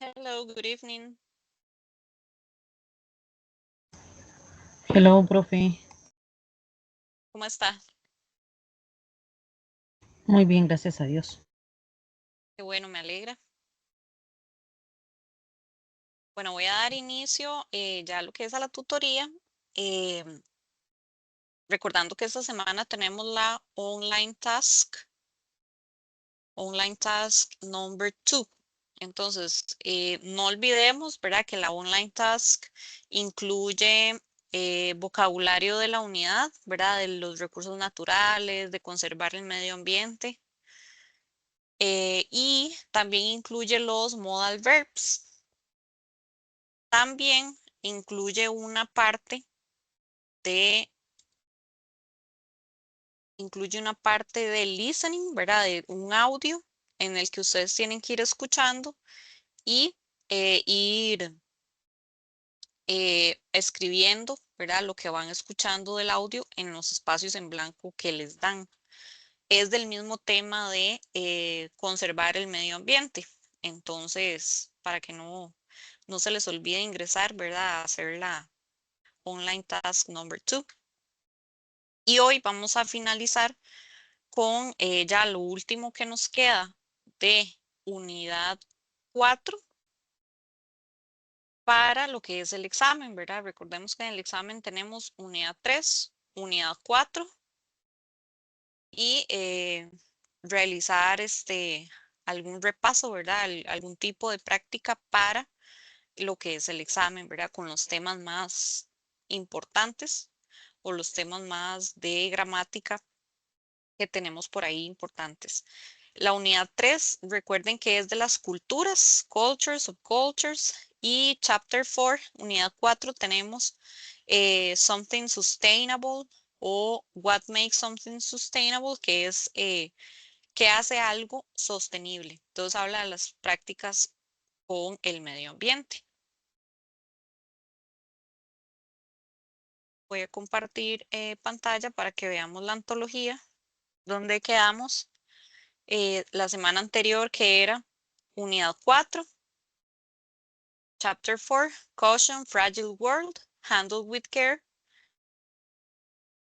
Hello, good evening. Hello, profe. ¿Cómo está? Muy bien, gracias a Dios. Qué bueno, me alegra. Bueno, voy a dar inicio ya a lo que es a la tutoría, eh, recordando que esta semana tenemos la online task number 2. Entonces, no olvidemos, ¿verdad? Que la online task incluye vocabulario de la unidad, ¿verdad? De los recursos naturales, de conservar el medio ambiente. Y también incluye los modal verbs. También incluye una parte de listening, ¿verdad? De un audio en el que ustedes tienen que ir escuchando y ir escribiendo, ¿verdad? Lo que van escuchando del audio en los espacios en blanco que les dan. Es del mismo tema de conservar el medio ambiente. Entonces, para que no se les olvide ingresar, ¿verdad? A hacer la online task number 2. Y hoy vamos a finalizar con ya lo último que nos queda de unidad 4 para lo que es el examen, ¿verdad? Recordemos que en el examen tenemos unidad 3, unidad 4 y realizar algún repaso, ¿verdad? Algún tipo de práctica para lo que es el examen, ¿verdad? Con los temas más importantes o los temas más de gramática que tenemos por ahí importantes. La unidad 3, recuerden que es de las culturas, cultures, subcultures, y chapter 4, unidad 4, tenemos something sustainable o what makes something sustainable, que es que hace algo sostenible. Entonces habla de las prácticas con el medio ambiente. Voy a compartir pantalla para que veamos la antología donde quedamos la semana anterior, que era unidad 4, chapter 4, Caution, Fragile World, Handle with Care,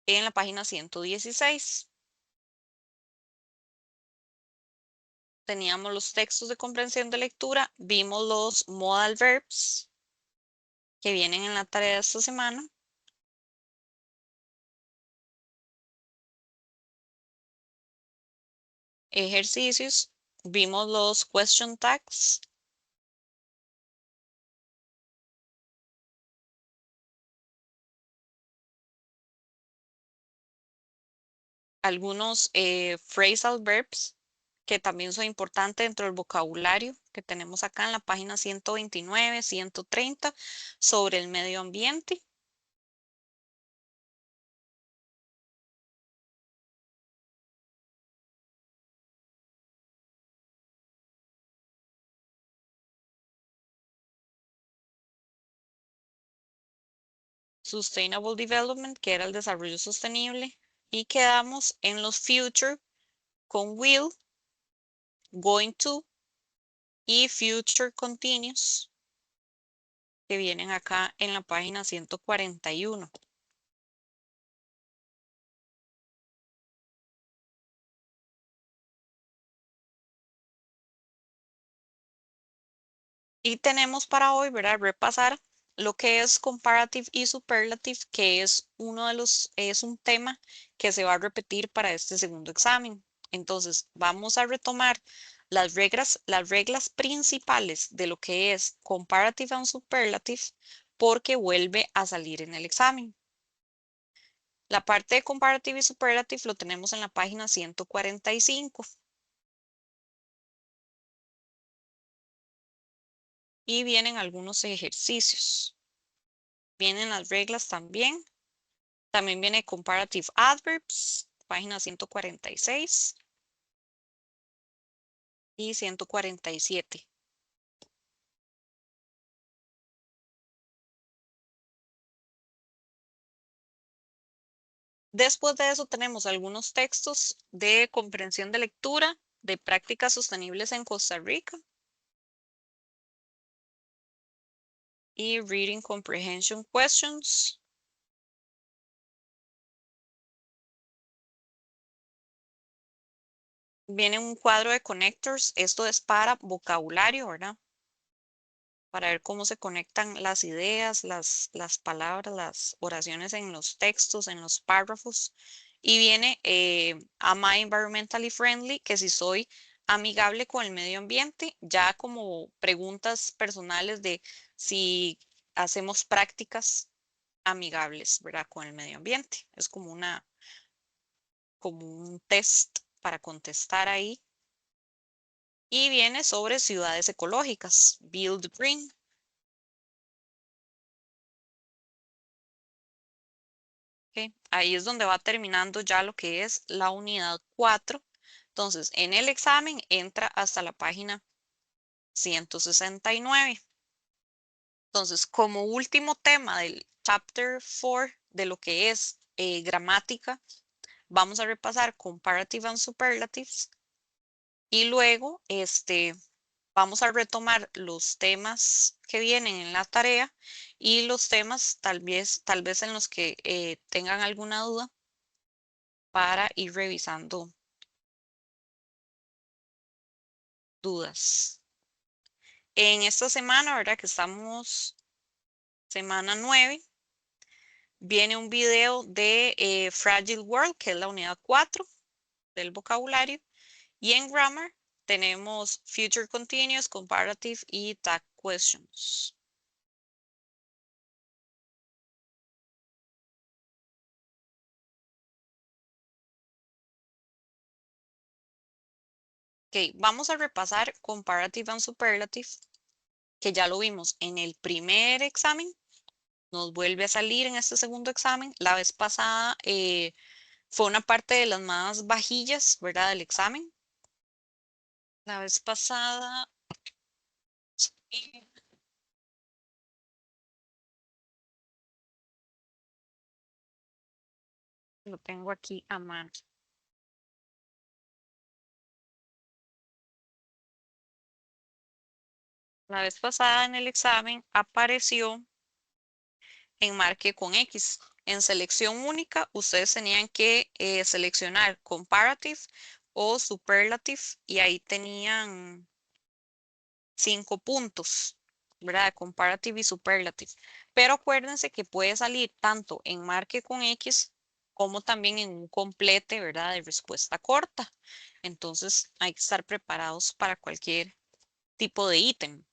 en la página 116. Teníamos los textos de comprensión de lectura, vimos los modal verbs que vienen en la tarea de esta semana. Ejercicios, vimos los question tags. Algunos phrasal verbs que también son importantes dentro del vocabulario que tenemos acá en la página 129, 130 sobre el medio ambiente. Sustainable Development, que era el desarrollo sostenible, y quedamos en los future con will, going to y future continuous, que vienen acá en la página 141. Y tenemos para hoy, ¿verdad? Repasar lo que es comparative y superlative, que es es un tema que se va a repetir para este segundo examen. Entonces, vamos a retomar las reglas principales de lo que es comparative and superlative, porque vuelve a salir en el examen. La parte de comparative y superlative lo tenemos en la página 145. Y vienen algunos ejercicios. Vienen las reglas también. También viene Comparative Adverbs, página 146 y 147. Después de eso tenemos algunos textos de comprensión de lectura de prácticas sostenibles en Costa Rica. y Reading Comprehension Questions. Viene un cuadro de connectors. Esto es para vocabulario, ¿verdad? Para ver cómo se conectan las ideas, las palabras, las oraciones en los textos, en los párrafos. Y viene Am I environmentally friendly? Que si soy amigable con el medio ambiente, ya como preguntas personales de si hacemos prácticas amigables, ¿verdad? Con el medio ambiente. Es como un test para contestar ahí. Y viene sobre ciudades ecológicas, Build Green. Okay. Ahí es donde va terminando ya lo que es la unidad 4. Entonces, en el examen entra hasta la página 169. Entonces, como último tema del chapter 4 de lo que es gramática, vamos a repasar comparative and superlatives y luego vamos a retomar los temas que vienen en la tarea y los temas tal vez en los que tengan alguna duda para ir revisando dudas. En esta semana, ¿verdad? Que estamos semana 9, viene un video de Fragile World, que es la unidad 4 del vocabulario. Y en Grammar tenemos Future Continuous, Comparative y Tag Questions. Ok, vamos a repasar Comparative and Superlative, que ya lo vimos en el primer examen. Nos vuelve a salir en este segundo examen. La vez pasada fue una parte de las más vajillas, ¿verdad? Del examen. La vez pasada, lo tengo aquí a mano. La vez pasada en el examen apareció en marque con X. En selección única, ustedes tenían que seleccionar comparative o superlative y ahí tenían 5 puntos, ¿verdad? Comparative y superlative. Pero acuérdense que puede salir tanto en marque con X como también en un complete, ¿verdad? De respuesta corta. Entonces hay que estar preparados para cualquier tipo de ítem.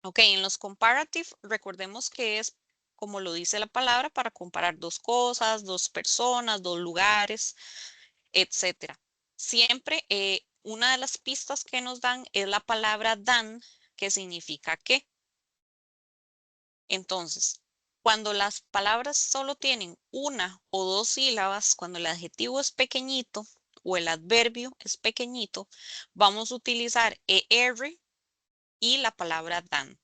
Ok, en los comparative, recordemos que es, como lo dice la palabra, para comparar dos cosas, dos personas, dos lugares, etcétera. Siempre una de las pistas que nos dan es la palabra than, que significa que. Entonces, cuando las palabras solo tienen una o dos sílabas, cuando el adjetivo es pequeñito o el adverbio es pequeñito, vamos a utilizar ER y la palabra than.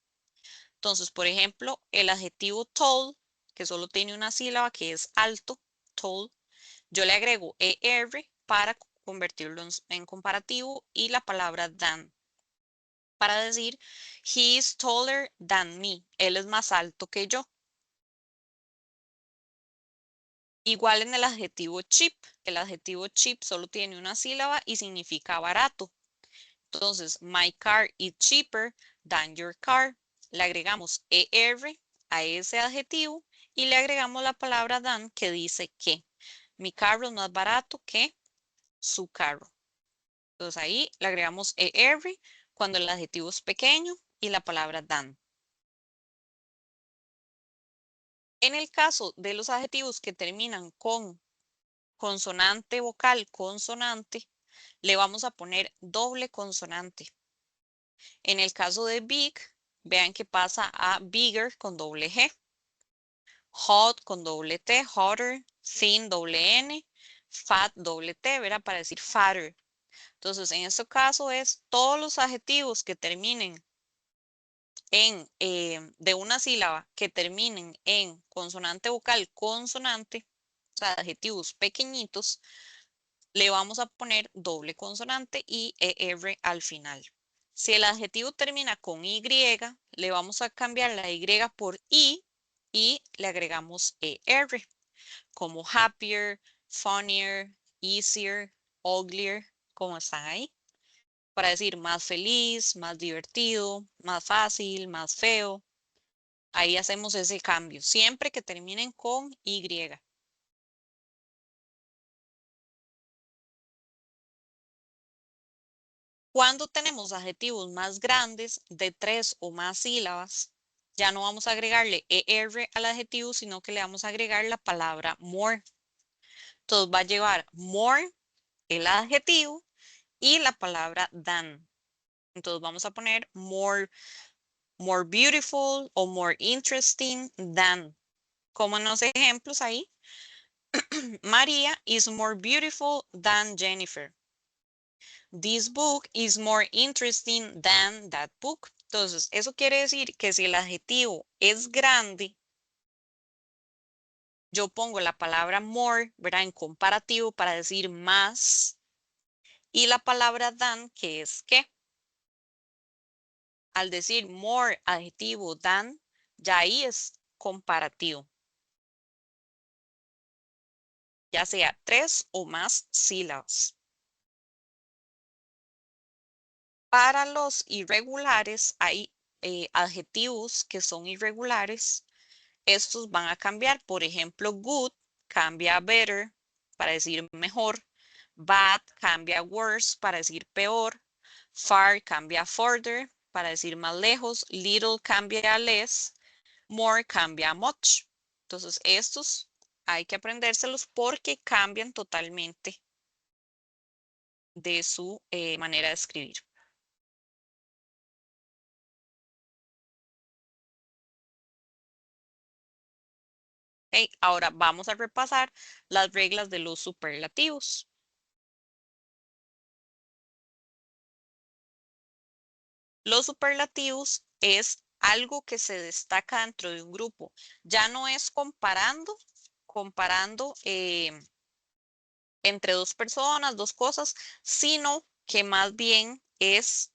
Entonces, por ejemplo, el adjetivo tall, que solo tiene una sílaba, que es alto, tall, yo le agrego ER para convertirlo en comparativo y la palabra than para decir he is taller than me. Él es más alto que yo. Igual en el adjetivo cheap. El adjetivo cheap solo tiene una sílaba y significa barato. Entonces, my car is cheaper than your car. Le agregamos ER a ese adjetivo y le agregamos la palabra than que dice que mi carro es más barato que su carro. Entonces ahí le agregamos ER cuando el adjetivo es pequeño y la palabra than. En el caso de los adjetivos que terminan con consonante vocal, consonante, le vamos a poner doble consonante. En el caso de big, vean que pasa a bigger con doble G, hot con doble T, hotter, thin doble N, fat doble T, ¿verdad? Para decir fatter. Entonces, en este caso es todos los adjetivos que terminen de una sílaba que terminen en consonante vocal, consonante, o sea, adjetivos pequeñitos, le vamos a poner doble consonante y ER al final. Si el adjetivo termina con Y, le vamos a cambiar la Y por I y le agregamos ER, como happier, funnier, easier, uglier, como están ahí, para decir más feliz, más divertido, más fácil, más feo. Ahí hacemos ese cambio, siempre que terminen con Y. Cuando tenemos adjetivos más grandes de 3 o más sílabas, ya no vamos a agregarle ER al adjetivo, sino que le vamos a agregar la palabra more. Entonces va a llevar more, el adjetivo, y la palabra than. Entonces vamos a poner more beautiful o more interesting than. Como en los ejemplos ahí, Maria is more beautiful than Jennifer. This book is more interesting than that book. Entonces, eso quiere decir que si el adjetivo es grande, yo pongo la palabra more, ¿verdad? En comparativo para decir más. Y la palabra than, que es qué. Al decir more adjetivo than, ya ahí es comparativo. Ya sea 3 o más sílabas. Para los irregulares hay adjetivos que son irregulares. Estos van a cambiar. Por ejemplo, good cambia a better para decir mejor. Bad cambia a worse para decir peor. Far cambia a further para decir más lejos. Little cambia a less. More cambia a much. Entonces, estos hay que aprendérselos porque cambian totalmente de su manera de escribir. Okay, ahora vamos a repasar las reglas de los superlativos. Los superlativos es algo que se destaca dentro de un grupo. Ya no es comparando entre dos personas, dos cosas, sino que más bien es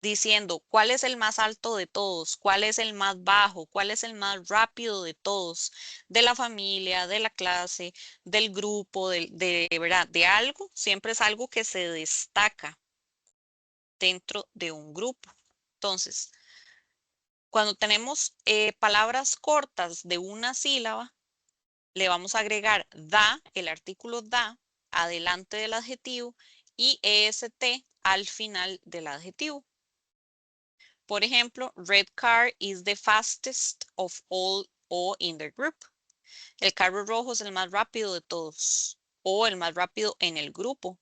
diciendo cuál es el más alto de todos, cuál es el más bajo, cuál es el más rápido de todos, de la familia, de la clase, del grupo, ¿verdad? De algo, siempre es algo que se destaca dentro de un grupo. Entonces, cuando tenemos palabras cortas de una sílaba, le vamos a agregar da, el artículo da, adelante del adjetivo y est al final del adjetivo. Por ejemplo, red car is the fastest of all in the group. El carro rojo es el más rápido de todos o el más rápido en el grupo.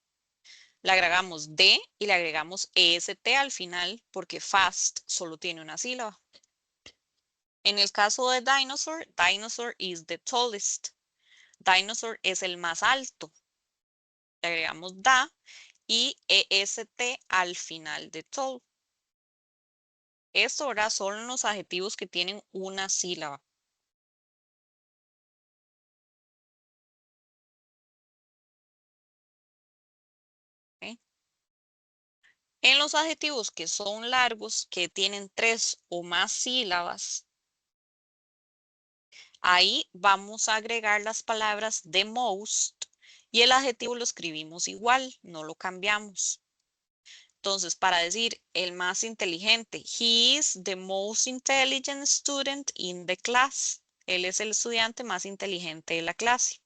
Le agregamos de y le agregamos est al final porque fast solo tiene una sílaba. En el caso de dinosaur, dinosaur is the tallest. Dinosaur es el más alto. Le agregamos da y est al final de tall. Esto ahora son los adjetivos que tienen una sílaba. ¿Okay? En los adjetivos que son largos, que tienen 3 o más sílabas, ahí vamos a agregar las palabras the most y el adjetivo lo escribimos igual, no lo cambiamos. Entonces, para decir el más inteligente, he is the most intelligent student in the class. Él es el estudiante más inteligente de la clase.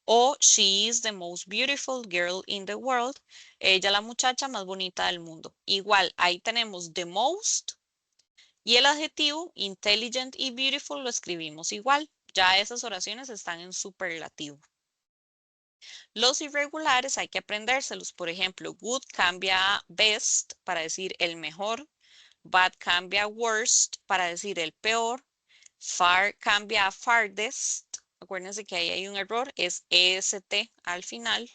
O she is the most beautiful girl in the world. Ella la muchacha más bonita del mundo. Igual, ahí tenemos the most y el adjetivo intelligent y beautiful lo escribimos igual. Ya esas oraciones están en superlativo. Los irregulares hay que aprendérselos. Por ejemplo, good cambia a best para decir el mejor. Bad cambia a worst para decir el peor. Far cambia a farthest. Acuérdense que ahí hay un error, es est al final.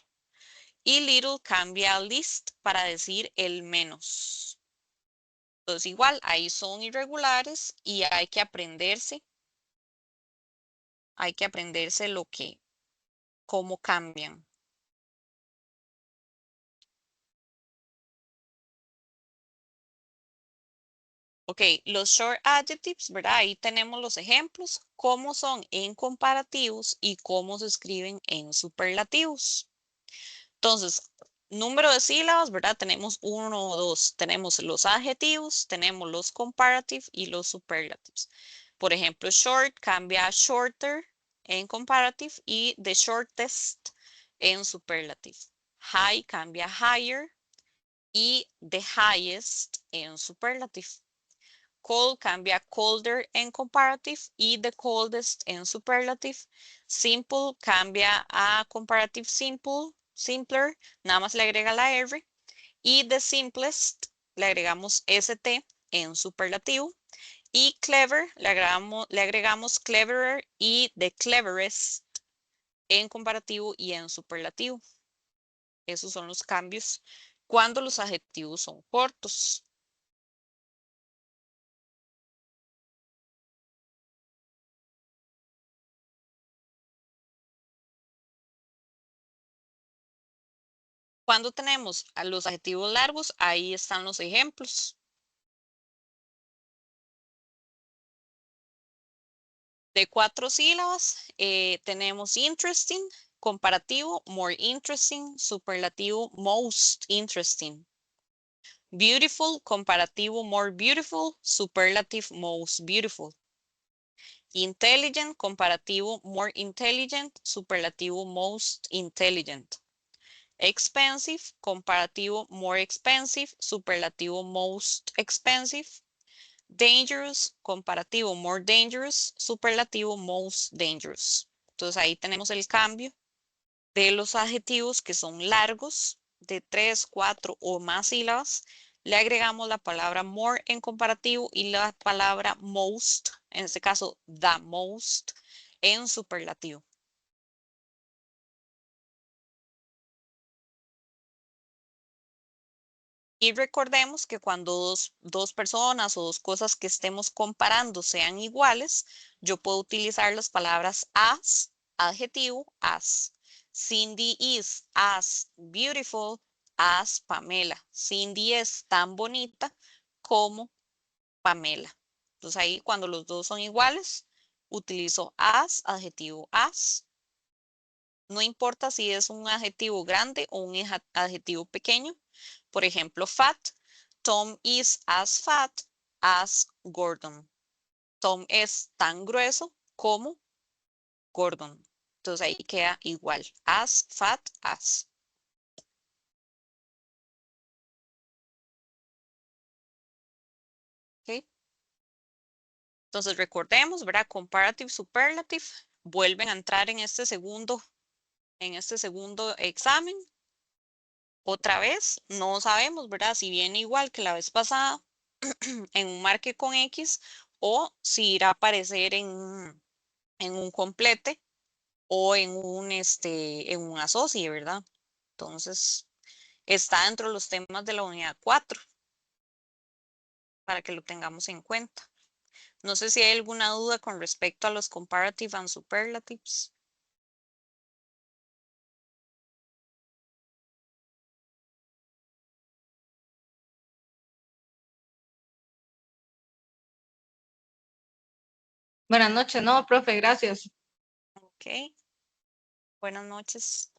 Y little cambia a least para decir el menos. Entonces igual, ahí son irregulares y hay que aprenderse cómo cambian. Ok, los short adjectives, ¿verdad? Ahí tenemos los ejemplos, cómo son en comparativos y cómo se escriben en superlativos. Entonces, número de sílabas, ¿verdad? Tenemos uno o dos. Tenemos los adjetivos, tenemos los comparative y los superlatives. Por ejemplo, short cambia a shorter en comparative y the shortest en superlative. High cambia a higher y the highest en superlative. Cold cambia a colder en comparative y the coldest en superlative. Simple cambia a comparative simple, simpler, nada más le agrega la R. Y the simplest le agregamos ST en superlativo. Y clever le agregamos cleverer y the cleverest en comparativo y en superlativo. Esos son los cambios cuando los adjetivos son cortos. Cuando tenemos a los adjetivos largos, ahí están los ejemplos. De 4 sílabas, tenemos interesting, comparativo, more interesting, superlativo, most interesting. Beautiful, comparativo, more beautiful, superlative, most beautiful. Intelligent, comparativo, more intelligent, superlativo, most intelligent. Expensive, comparativo, more expensive, superlativo, most expensive. Dangerous, comparativo, more dangerous, superlativo, most dangerous. Entonces ahí tenemos el cambio de los adjetivos que son largos, de 3, 4 o más sílabas. Le agregamos la palabra more en comparativo y la palabra most, en este caso the most, en superlativo. Y recordemos que cuando dos personas o dos cosas que estemos comparando sean iguales, yo puedo utilizar las palabras as, adjetivo, as. Cindy is as beautiful as Pamela. Cindy es tan bonita como Pamela. Entonces ahí cuando los dos son iguales, utilizo as, adjetivo as. No importa si es un adjetivo grande o un adjetivo pequeño. Por ejemplo, fat. Tom is as fat as Gordon. Tom es tan grueso como Gordon. Entonces ahí queda igual. As, fat, as. ¿Ok? Entonces recordemos, ¿verdad? Comparative, superlative. Vuelven a entrar en este segundo examen. Otra vez, no sabemos, ¿verdad? Si viene igual que la vez pasada en un marque con X o si irá a aparecer en un complete o en un asocie, ¿verdad? Entonces, está dentro de los temas de la unidad 4 para que lo tengamos en cuenta. No sé si hay alguna duda con respecto a los comparative and superlatives. Buenas noches, no, profe, gracias. Ok, buenas noches.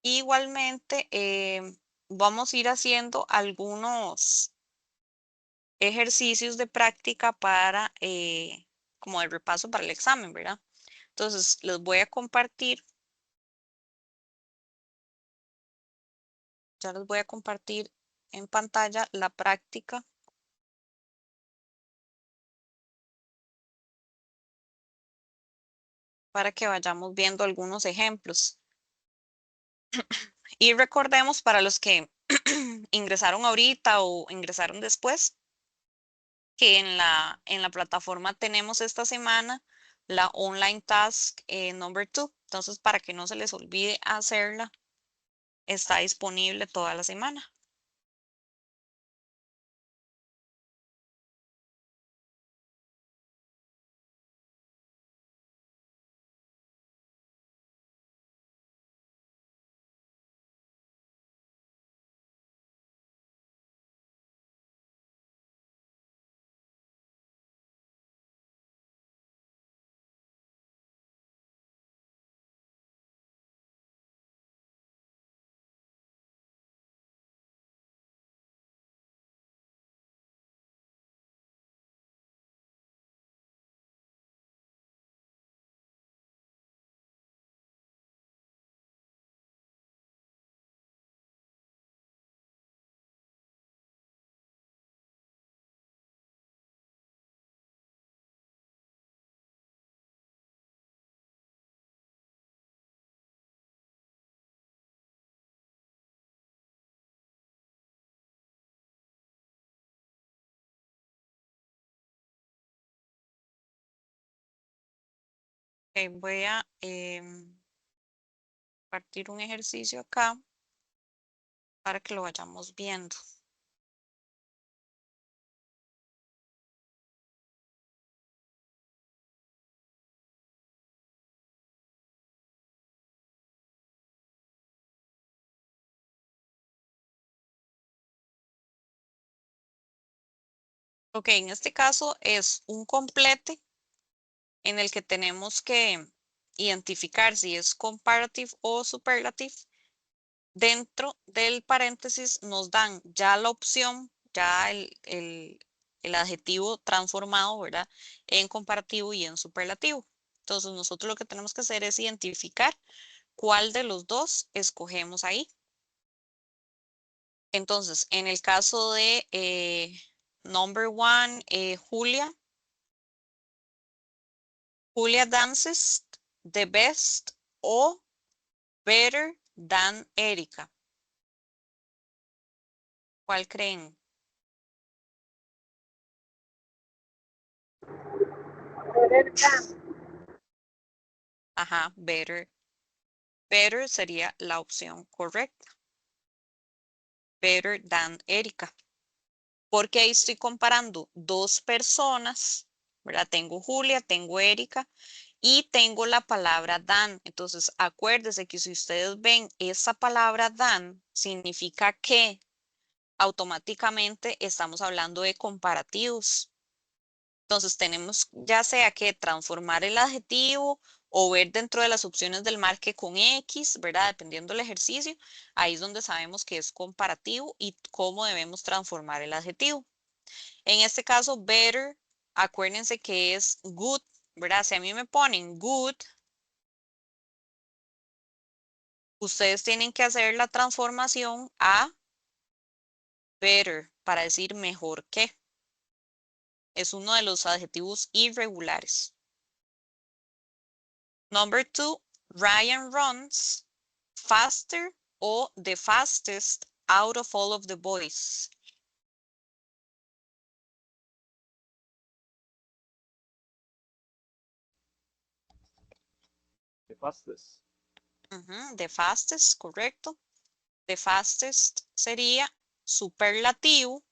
Igualmente, vamos a ir haciendo algunos ejercicios de práctica para, como de repaso para el examen, ¿verdad? Entonces, les voy a compartir, ya les voy a compartir en pantalla la práctica para que vayamos viendo algunos ejemplos. Y recordemos para los que ingresaron ahorita o ingresaron después, que en la plataforma tenemos esta semana la online task number 2. Entonces, para que no se les olvide hacerla, está disponible toda la semana. Ok, voy a partir un ejercicio acá para que lo vayamos viendo. Ok, en este caso es un complete en el que tenemos que identificar si es comparative o superlative. Dentro del paréntesis nos dan ya la opción, ya el adjetivo transformado, ¿verdad? En comparativo y en superlativo. Entonces nosotros lo que tenemos que hacer es identificar cuál de los dos escogemos ahí. Entonces, en el caso de number one, Julia dances the best o better than Erika. ¿Cuál creen? Ajá, better. Better sería la opción correcta. Better than Erika. Porque ahí estoy comparando dos personas, ¿verdad? Tengo Julia, tengo Erika y tengo la palabra dan. Entonces, acuérdense que si ustedes ven esa palabra dan, significa que automáticamente estamos hablando de comparativos. Entonces tenemos ya sea que transformar el adjetivo o ver dentro de las opciones del marque con X, ¿verdad? Dependiendo del ejercicio, ahí es donde sabemos que es comparativo y cómo debemos transformar el adjetivo. En este caso, better, acuérdense que es good, ¿verdad? Si a mí me ponen good, ustedes tienen que hacer la transformación a better para decir mejor que. Es uno de los adjetivos irregulares. Number two, Ryan runs faster or the fastest out of all of the boys. The fastest. The fastest, correcto. The fastest sería superlativo.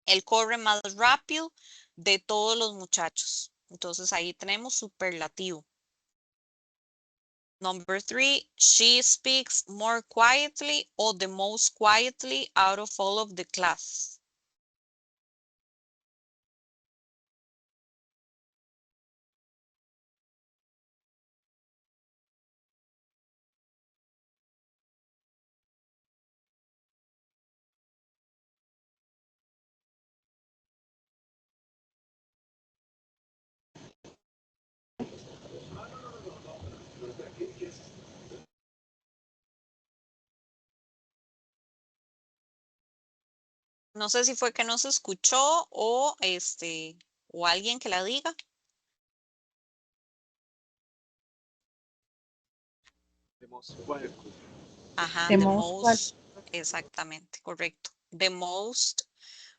Él corre más rápido de todos los muchachos. Entonces ahí tenemos superlativo. Number three, she speaks more quietly or the most quietly out of all of the class. No sé si fue que no se escuchó o o alguien que la diga. The most quietly. Ajá, The the most most, exactamente, correcto. The most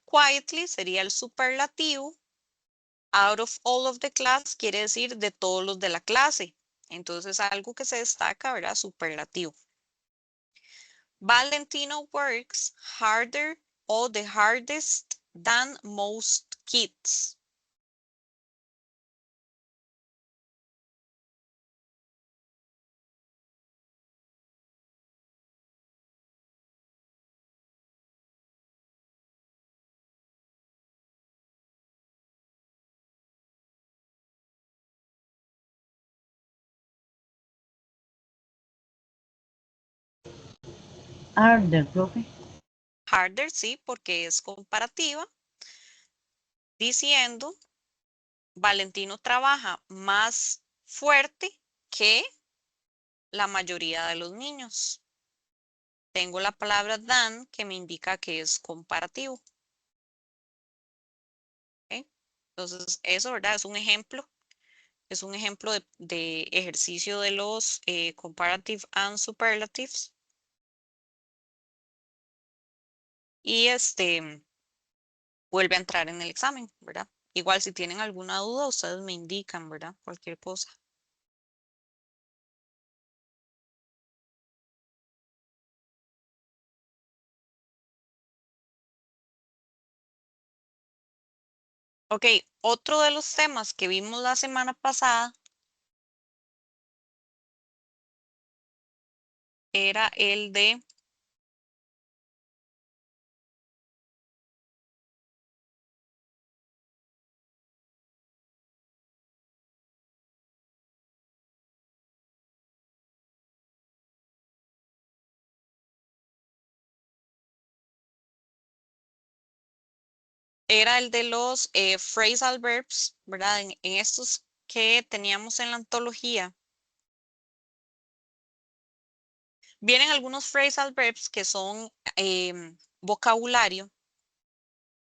quietly sería el superlativo. Out of all of the class quiere decir de todos los de la clase. Entonces algo que se destaca, ¿verdad? Superlativo. Valentino works harder or the hardest than most kids. harder, profe. Harder, sí, porque es comparativa. Diciendo, Valentino trabaja más fuerte que la mayoría de los niños. Tengo la palabra than que me indica que es comparativo. ¿Ok? Entonces, eso, ¿verdad? Es un ejemplo de ejercicio de los comparative and superlatives. Y vuelve a entrar en el examen, ¿verdad? Igual si tienen alguna duda, ustedes me indican, ¿verdad? Cualquier cosa. Ok, otro de los temas que vimos la semana pasada era el de los phrasal verbs, ¿verdad? En estos que teníamos en la antología, vienen algunos phrasal verbs que son vocabulario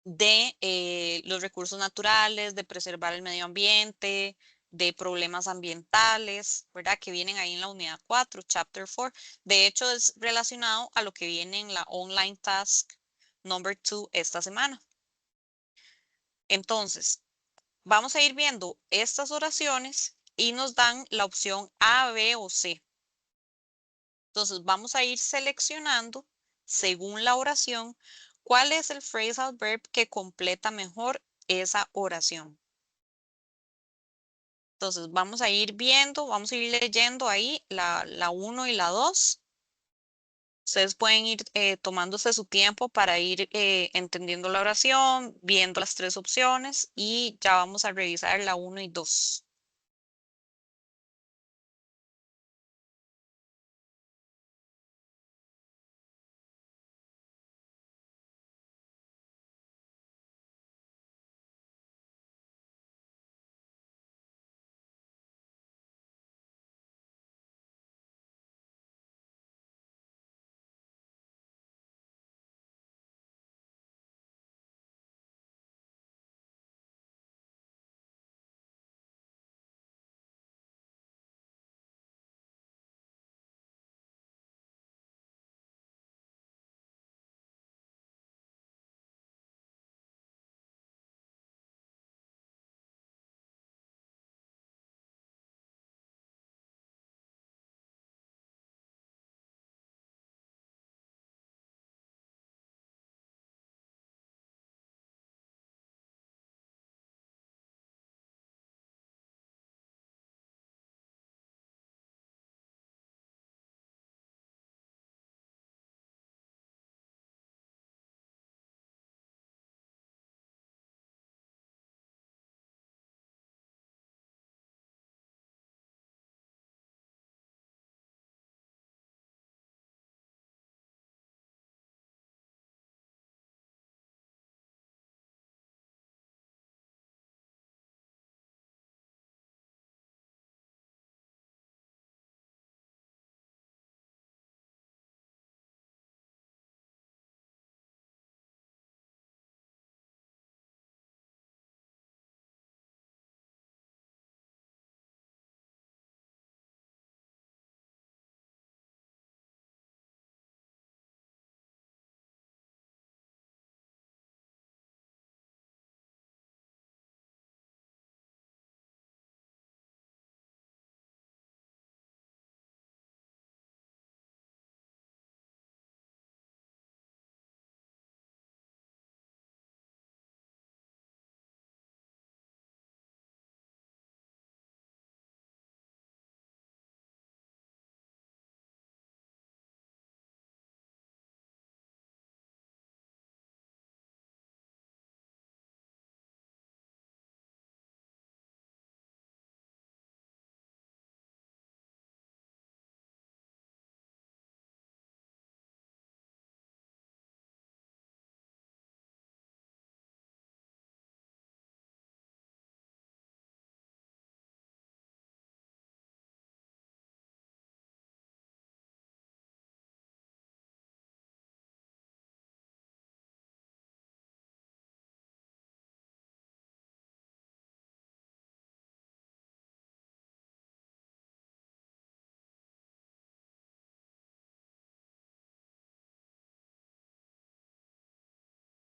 de los recursos naturales, de preservar el medio ambiente, de problemas ambientales, ¿verdad? Que vienen ahí en la unidad 4, chapter 4. De hecho, es relacionado a lo que viene en la online task number 2 esta semana. Entonces, vamos a ir viendo estas oraciones y nos dan la opción A, B o C. Entonces, vamos a ir seleccionando, según la oración, cuál es el phrasal verb que completa mejor esa oración. Entonces, vamos a ir viendo, vamos a ir leyendo ahí la 1 y la 2. Ustedes pueden ir tomándose su tiempo para ir entendiendo la oración, viendo las tres opciones y ya vamos a revisar la 1 y 2.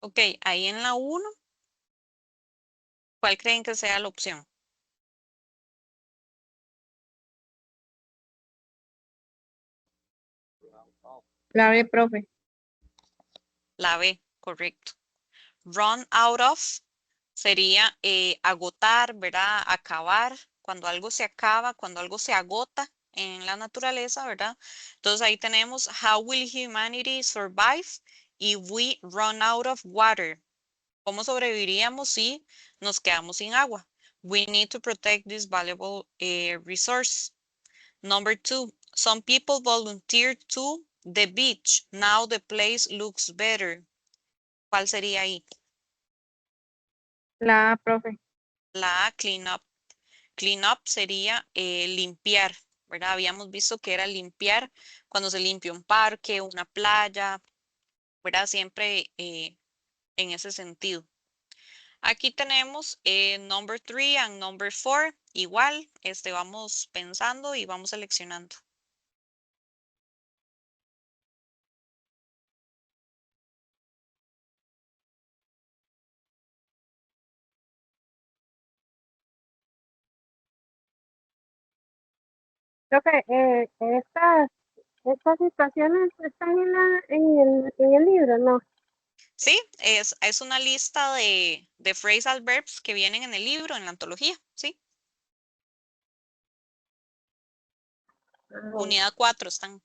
Ok, ahí en la 1, ¿cuál creen que sea la opción? La B, profe. La B, correcto. Run out of sería agotar, ¿verdad? Acabar, cuando algo se acaba, cuando algo se agota en la naturaleza, ¿verdad? Entonces ahí tenemos How will humanity survive if we run out of water? ¿Cómo sobreviviríamos si nos quedamos sin agua? We need to protect this valuable resource. Number 2, some people volunteer to the beach. Now the place looks better. ¿Cuál sería ahí? La A, profe. La A, clean up. Clean up sería limpiar, ¿verdad? Habíamos visto que era limpiar cuando se limpia un parque, una playa, ¿verdad? Siempre en ese sentido. Aquí tenemos number 3 and number 4. Igual, vamos pensando y vamos seleccionando. Profe, estas situaciones están en el libro, ¿no? Sí, es una lista de phrasal verbs que vienen en el libro, en la antología, ¿sí? Unidad 4 están.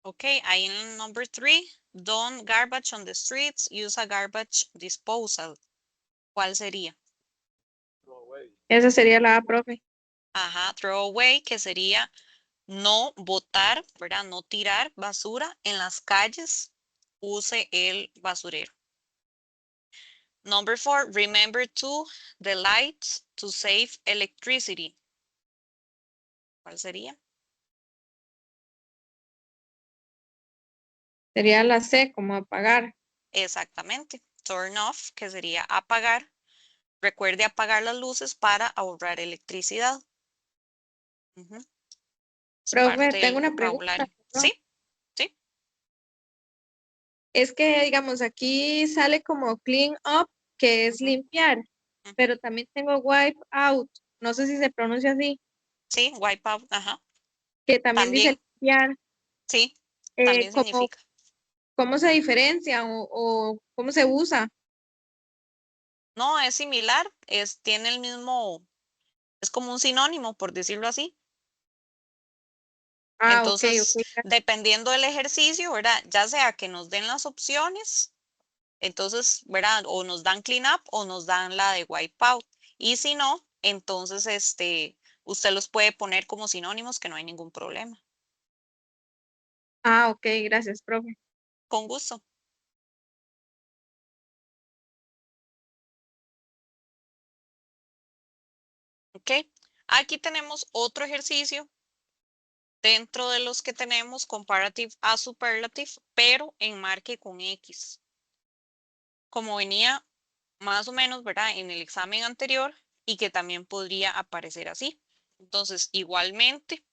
Ok, ahí en el number 3, don't garbage on the streets, use a garbage disposal. ¿Cuál sería? Throw away. Esa sería la A, profe. Ajá, throw away, que sería no botar, ¿verdad? No tirar basura en las calles. Use el basurero. Number 4, remember to the lights to save electricity. ¿Cuál sería? Sería la C, como apagar. Exactamente. Turn off, que sería apagar. Recuerde apagar las luces para ahorrar electricidad. Ujú. Es Profe, parte tengo del una pregunta, vocabulario. ¿no? Sí, sí. Es que, digamos, aquí sale como clean up, que es Ujú, limpiar, ujú. pero también tengo wipe out, no sé si se pronuncia así, Sí, wipe out. Ajá. que también También, dice limpiar. sí, Eh, también ¿cómo, significa. cómo se diferencia o cómo se usa? No, es similar, tiene el mismo, es como un sinónimo, por decirlo así. Ah, ok, Entonces, ok. dependiendo del ejercicio, ¿verdad? Ya sea que nos den las opciones, entonces, ¿verdad? O nos dan clean up o nos dan la de wipe out. Y si no, entonces usted los puede poner como sinónimos, que no hay ningún problema. Ah, ok, gracias, profe. Con gusto. Ok, aquí tenemos otro ejercicio dentro de los que tenemos comparative a superlative, pero en marque con X. Como venía más o menos, ¿verdad? En el examen anterior y que también podría aparecer así. Entonces, igualmente,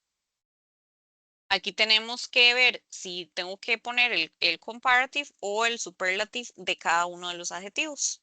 aquí tenemos que ver si tengo que poner el comparative o el superlative de cada uno de los adjetivos.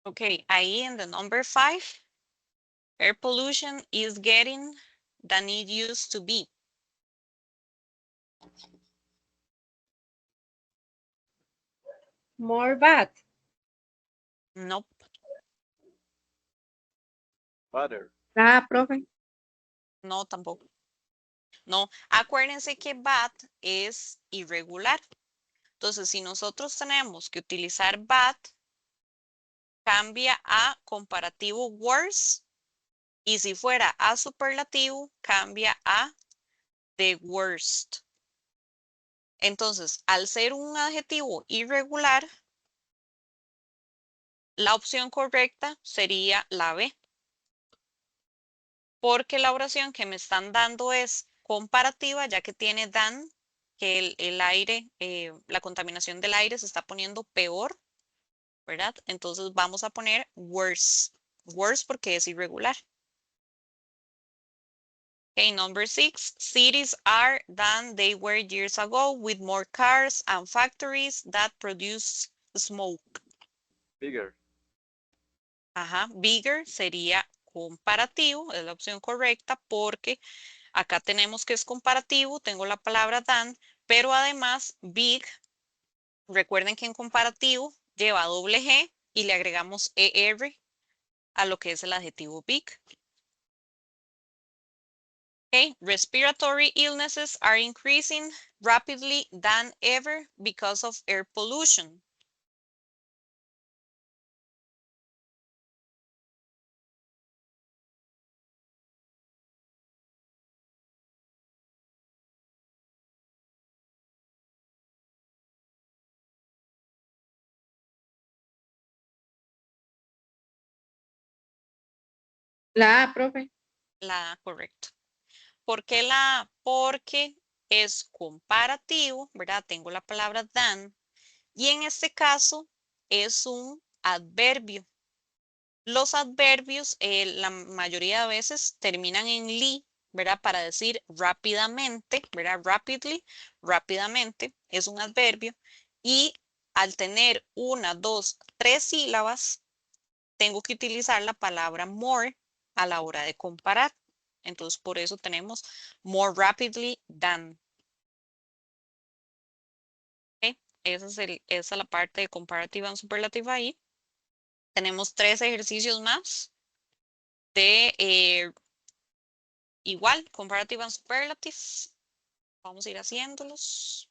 Okay, ahí en the number 5, air pollution is getting than it used to be. More bad. Nope. Butter. Ah, profe. No, tampoco. No, acuérdense que bad es irregular. Entonces, si nosotros tenemos que utilizar bad, cambia a comparativo worse. Y si fuera a superlativo, cambia a the worst. Entonces, al ser un adjetivo irregular, la opción correcta sería la B. Porque la oración que me están dando es comparativa, ya que tiene than, que el aire, la contaminación del aire se está poniendo peor, ¿verdad? Entonces vamos a poner worse. Worse porque es irregular. Okay, number 6, cities are than they were years ago with more cars and factories that produce smoke. Bigger. Ajá, bigger sería comparativo, es la opción correcta porque acá tenemos que es comparativo, tengo la palabra than, pero además big, recuerden que en comparativo lleva doble G y le agregamos ER a lo que es el adjetivo big. Okay. Respiratory illnesses are increasing rapidly than ever because of air pollution. La A, profe. La A, correcto. ¿Por qué la A? Porque es comparativo, ¿verdad? Tengo la palabra than y en este caso es un adverbio. Los adverbios, la mayoría de veces terminan en li, ¿verdad? Para decir rápidamente, ¿verdad? Rapidly, rápidamente, es un adverbio. Y al tener una, dos, tres sílabas, tengo que utilizar la palabra more a la hora de comparar. Entonces, por eso tenemos more rapidly than. ¿Okay? Esa es la parte de comparativa en superlativa ahí. Tenemos 3 ejercicios más de igual, comparative and superlative. Vamos a ir haciéndolos.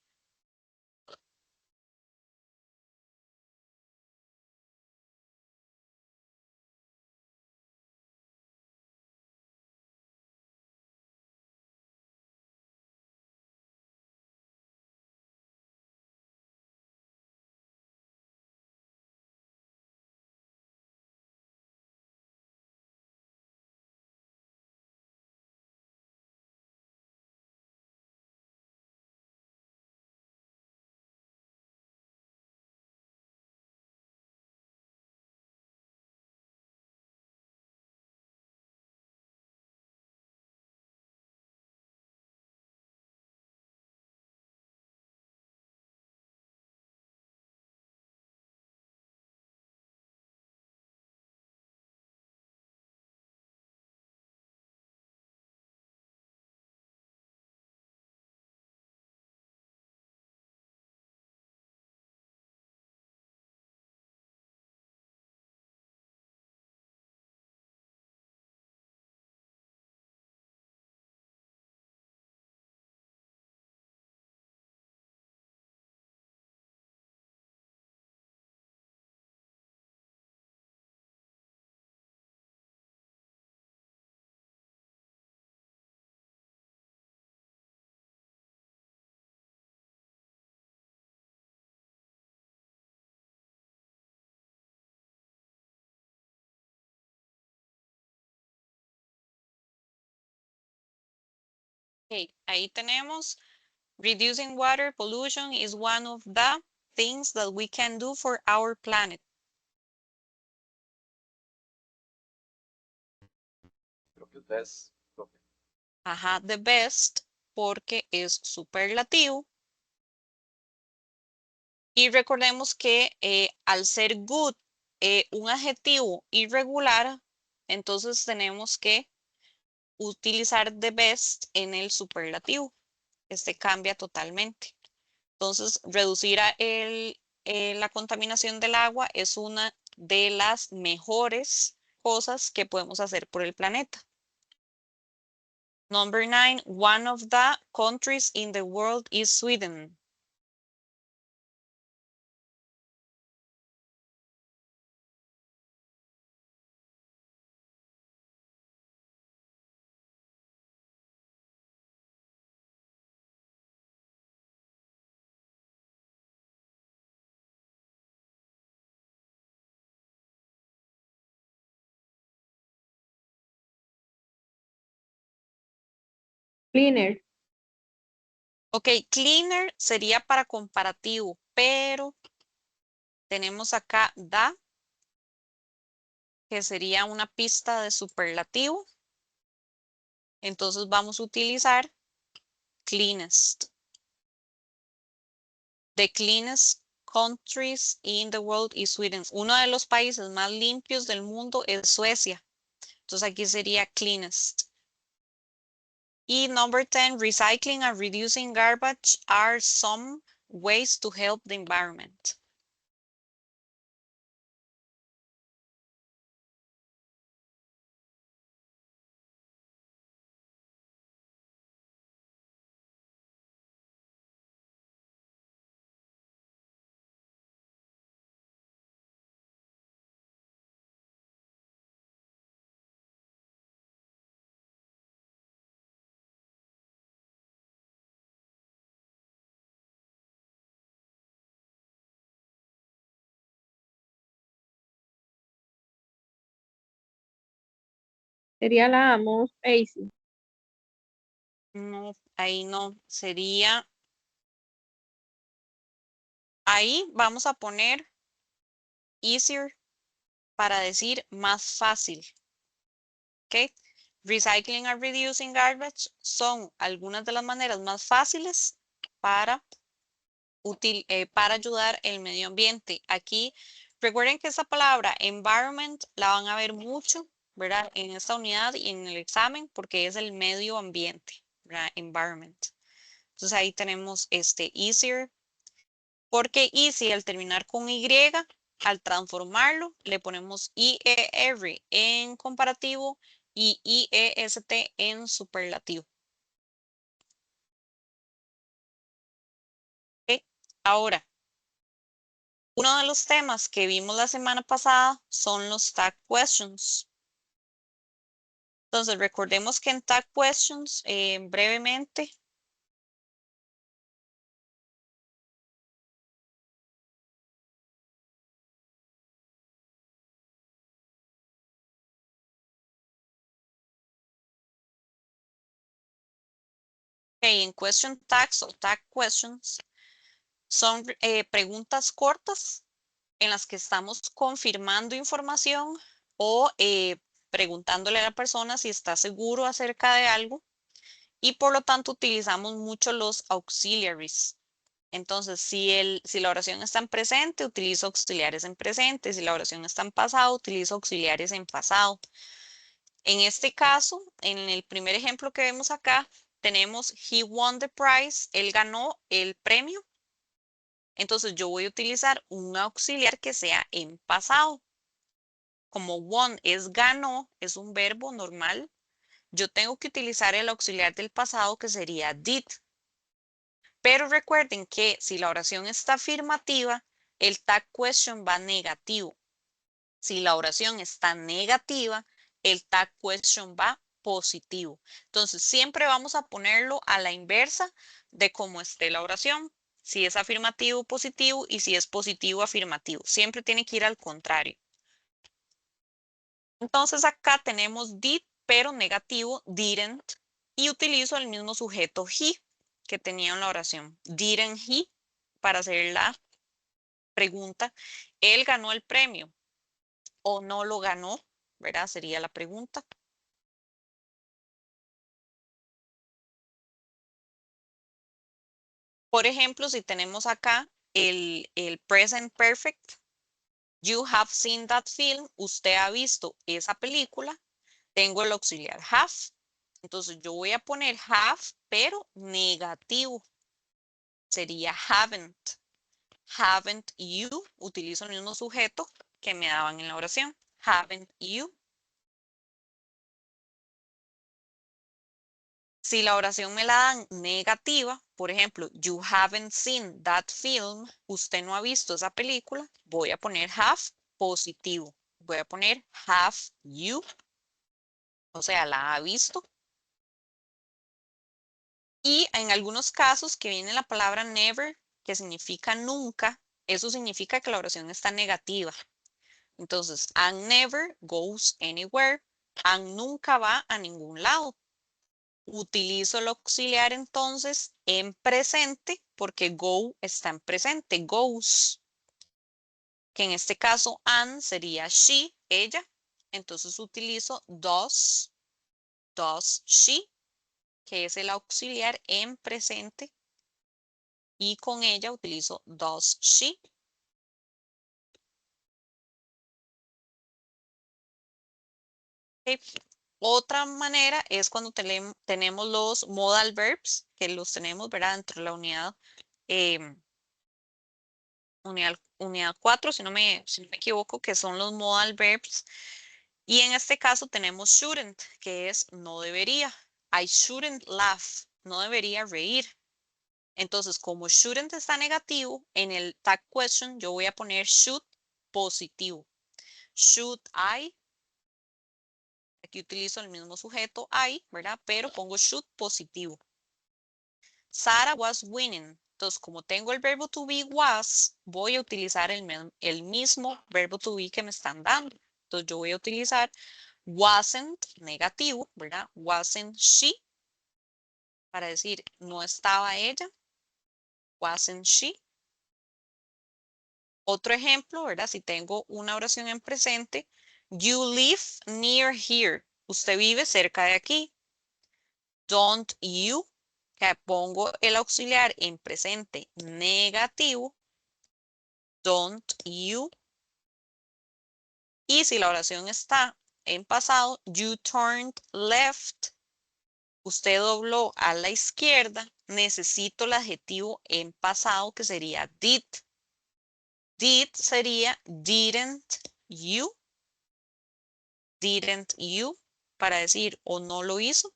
Okay, ahí tenemos reducing water pollution is one of the things that we can do for our planet. Creo que es best, profe. Ajá, the best, porque es superlativo. Y recordemos que al ser good, un adjetivo irregular, entonces tenemos que utilizar the best en el superlativo. Este cambia totalmente. Entonces, reducir la contaminación del agua es una de las mejores cosas que podemos hacer por el planeta. Number 9, one of the countries in the world is Sweden. Cleaner. Ok, cleaner sería para comparativo, pero tenemos acá da, que sería una pista de superlativo. Entonces vamos a utilizar cleanest. The cleanest countries in the world is Sweden. Uno de los países más limpios del mundo es Suecia. Entonces aquí sería cleanest. Y number 10, recycling and reducing garbage are some ways to help the environment. Sería la A, most easy. No, ahí no. Sería, ahí vamos a poner easier para decir más fácil. ¿Ok? Recycling and reducing garbage son algunas de las maneras más fáciles para para ayudar el medio ambiente. Aquí, recuerden que esta palabra environment la van a ver mucho, ¿verdad? En esta unidad y en el examen porque es el medio ambiente, ¿verdad? Environment. Entonces ahí tenemos este easier, porque easy al terminar con Y, al transformarlo, le ponemos IER en comparativo y IEST en superlativo. ¿Ok? Ahora, uno de los temas que vimos la semana pasada son los tag questions. Entonces, recordemos que en tag questions, brevemente, en question tags o tag questions son preguntas cortas en las que estamos confirmando información o preguntándole a la persona si está seguro acerca de algo y por lo tanto utilizamos mucho los auxiliaries. Entonces, si la oración está en presente, utilizo auxiliares en presente. Si la oración está en pasado, utilizo auxiliares en pasado. En este caso, en el primer ejemplo que vemos acá, tenemos he won the prize, él ganó el premio. Entonces, yo voy a utilizar un auxiliar que sea en pasado. Como won es ganó, es un verbo normal, yo tengo que utilizar el auxiliar del pasado que sería did. Pero recuerden que si la oración está afirmativa, el tag question va negativo. Si la oración está negativa, el tag question va positivo. Entonces, siempre vamos a ponerlo a la inversa de cómo esté la oración. Si es afirmativo, positivo, y si es positivo, afirmativo. Siempre tiene que ir al contrario. Entonces, acá tenemos did, pero negativo, didn't, y utilizo el mismo sujeto he que tenía en la oración. Didn't he, para hacer la pregunta, él ganó el premio o no lo ganó, ¿verdad? Sería la pregunta. Por ejemplo, si tenemos acá el present perfect, you have seen that film, usted ha visto esa película, tengo el auxiliar have. Entonces yo voy a poner have, pero negativo. Sería haven't. Haven't you, utilizo el mismo sujeto que me daban en la oración. Haven't you. Si la oración me la dan negativa, por ejemplo, you haven't seen that film, usted no ha visto esa película, voy a poner have positivo. Voy a poner have you, o sea, la ha visto. Y en algunos casos que viene la palabra never, que significa nunca, eso significa que la oración está negativa. Entonces, and never goes anywhere. And nunca va a ningún lado. Utilizo el auxiliar entonces en presente porque go está en presente, goes. Que en este caso and sería she, ella. Entonces utilizo does she, que es el auxiliar en presente. Y con ella utilizo does she. Okay. Otra manera es cuando tenemos los modal verbs, que los tenemos, ¿verdad? Dentro de la unidad, unidad 4, si no me equivoco, que son los modal verbs. Y en este caso tenemos shouldn't, que es no debería. I shouldn't laugh, no debería reír. Entonces, como shouldn't está negativo, en el tag question yo voy a poner should positivo. Should I? Aquí utilizo el mismo sujeto I, ¿verdad? Pero pongo should positivo. Sarah was winning. Entonces, como tengo el verbo to be was, voy a utilizar el mismo verbo to be que me están dando. Entonces, yo voy a utilizar Wasn't, negativo, ¿verdad? Wasn't she, para decir no estaba ella. Wasn't she. Otro ejemplo, ¿verdad? Si tengo una oración en presente, you live near here. Usted vive cerca de aquí. Don't you, que pongo el auxiliar en presente negativo. Don't you. Y si la oración está en pasado, you turned left. Usted dobló a la izquierda. Necesito el adjetivo en pasado que sería did. Did sería didn't you. Didn't you, para decir o no lo hizo.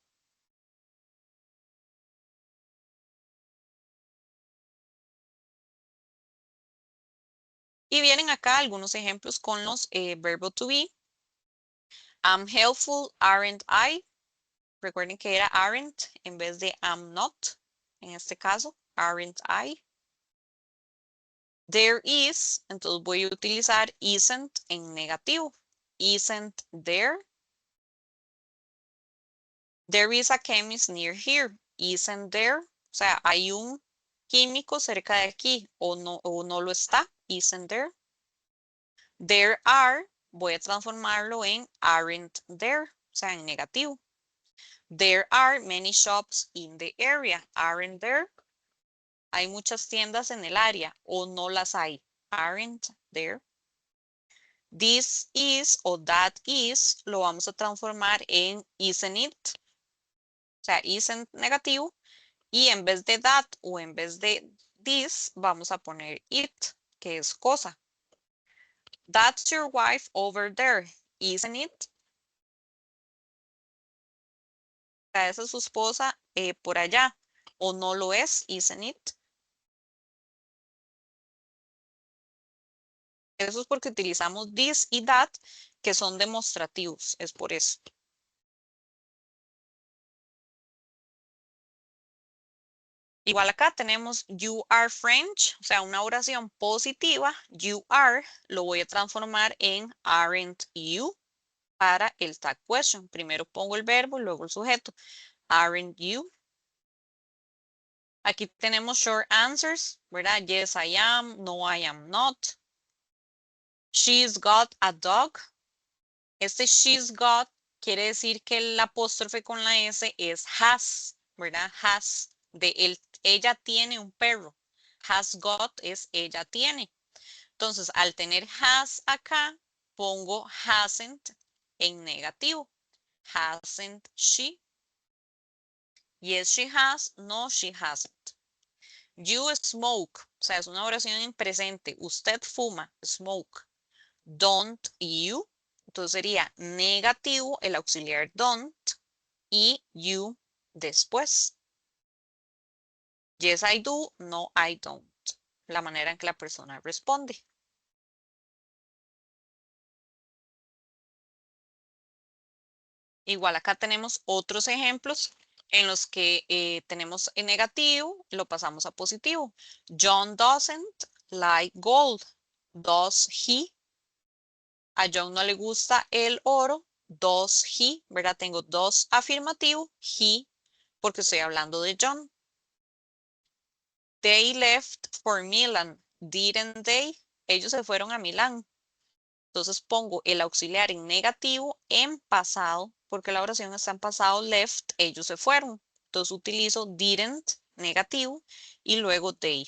Y vienen acá algunos ejemplos con los verbo to be. I'm helpful, aren't I? Recuerden que era aren't en vez de I'm not. En este caso, aren't I? There is, entonces voy a utilizar isn't en negativo. Isn't there? There is a chemist near here. Isn't there? O sea, hay un químico cerca de aquí o no lo está. Isn't there? There are, voy a transformarlo en aren't there, o sea, en negativo. There are many shops in the area. Aren't there? Hay muchas tiendas en el área o no las hay. Aren't there? This is o that is lo vamos a transformar en isn't it. O sea, isn't negativo. Y en vez de that o en vez de this vamos a poner it, que es cosa. That's your wife over there, isn't it? Esa es su esposa por allá. O no lo es, isn't it? Eso es porque utilizamos this y that, que son demostrativos. Es por eso. Igual acá tenemos you are French, o sea, una oración positiva. You are lo voy a transformar en aren't you para el tag question. Primero pongo el verbo, luego el sujeto. Aren't you? Aquí tenemos short answers, ¿verdad? Yes, I am. No, I am not. She's got a dog. Este she's got quiere decir que el apóstrofe con la S es has, ¿verdad? Has. Ella tiene un perro. Has got es ella tiene. Entonces, al tener has acá, pongo hasn't en negativo. Hasn't she? Yes, she has. No, she hasn't. You smoke. O sea, es una oración en presente. Usted fuma. Smoke. Don't you. Entonces sería negativo el auxiliar don't y you después. Yes, I do. No, I don't. La manera en que la persona responde. Igual acá tenemos otros ejemplos en los que tenemos en negativo, lo pasamos a positivo. John doesn't like gold. Does he? A John no le gusta el oro. Does he? ¿Verdad? Tengo dos afirmativo. He, porque estoy hablando de John. They left for Milan. Didn't they? Ellos se fueron a Milán. Entonces pongo el auxiliar en negativo en pasado, porque la oración está en pasado, left, ellos se fueron. Entonces utilizo didn't, negativo, y luego they.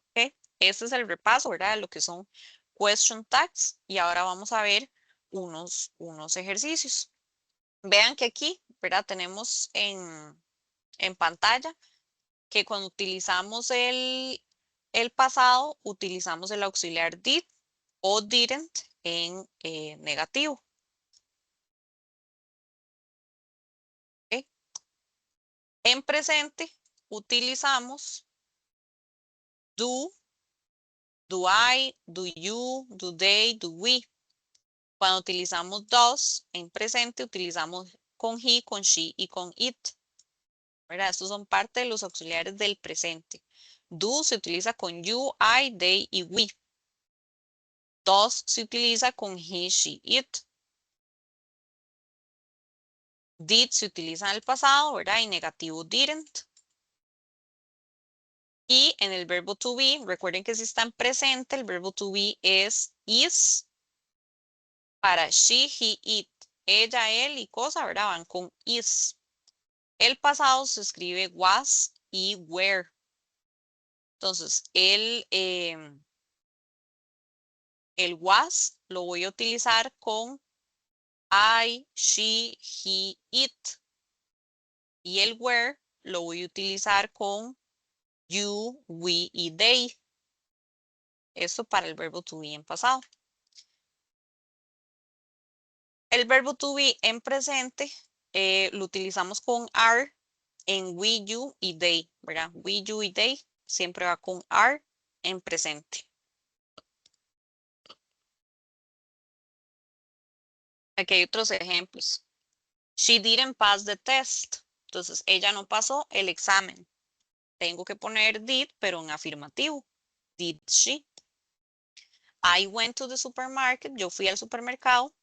¿Okay? Este es el repaso, ¿verdad? De lo que son question tags. Y ahora vamos a ver unos ejercicios. Vean que aquí, ¿verdad? Tenemos en pantalla que cuando utilizamos el pasado, utilizamos el auxiliar did o didn't en negativo. ¿Okay? En presente utilizamos do, do I, do you, do they, do we. Cuando utilizamos does en presente utilizamos con he, con she y con it. ¿Verdad? Estos son parte de los auxiliares del presente. Do se utiliza con you, I, they y we. Does se utiliza con he, she, it. Did se utiliza en el pasado, ¿verdad? Y negativo didn't. Y en el verbo to be, recuerden que si está en presente, el verbo to be es is. Para she, he, it, ella, él y cosa, ¿verdad? Van con is. El pasado se escribe was y were. Entonces, el was lo voy a utilizar con I, she, he, it. Y el were lo voy a utilizar con you, we y they. Esto para el verbo to be en pasado. El verbo to be en presente lo utilizamos con are en we, you y they, ¿verdad? We, you y they siempre va con are en presente. Aquí hay otros ejemplos. She didn't pass the test. Entonces, ella no pasó el examen. Tengo que poner did, pero en afirmativo. Did she? I went to the supermarket. Yo fui al supermercado.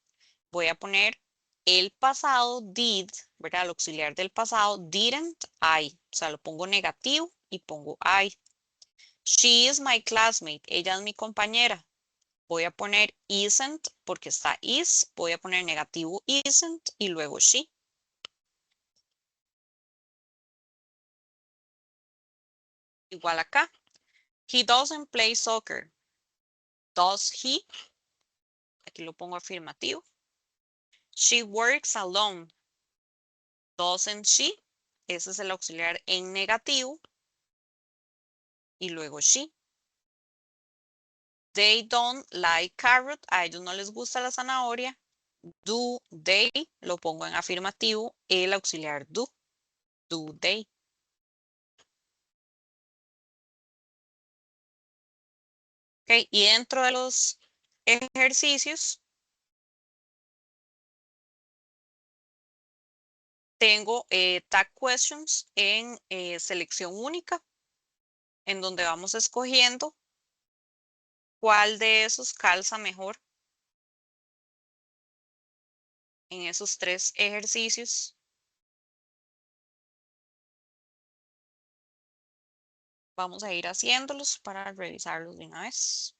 Voy a poner el pasado did, ¿verdad? El auxiliar del pasado, didn't I. O sea, lo pongo negativo y pongo I. She is my classmate. Ella es mi compañera. Voy a poner isn't porque está is. Voy a poner negativo isn't y luego she. Igual acá. He doesn't play soccer. Does he? Aquí lo pongo afirmativo. She works alone. Doesn't she? Ese es el auxiliar en negativo. Y luego she. They don't like carrot. A ellos no les gusta la zanahoria. Do they? Lo pongo en afirmativo. El auxiliar do. Do they? Okay. Y dentro de los ejercicios tengo tag questions en selección única, en donde vamos escogiendo cuál de esos calza mejor en esos 3 ejercicios. Vamos a ir haciéndolos para revisarlos de una vez.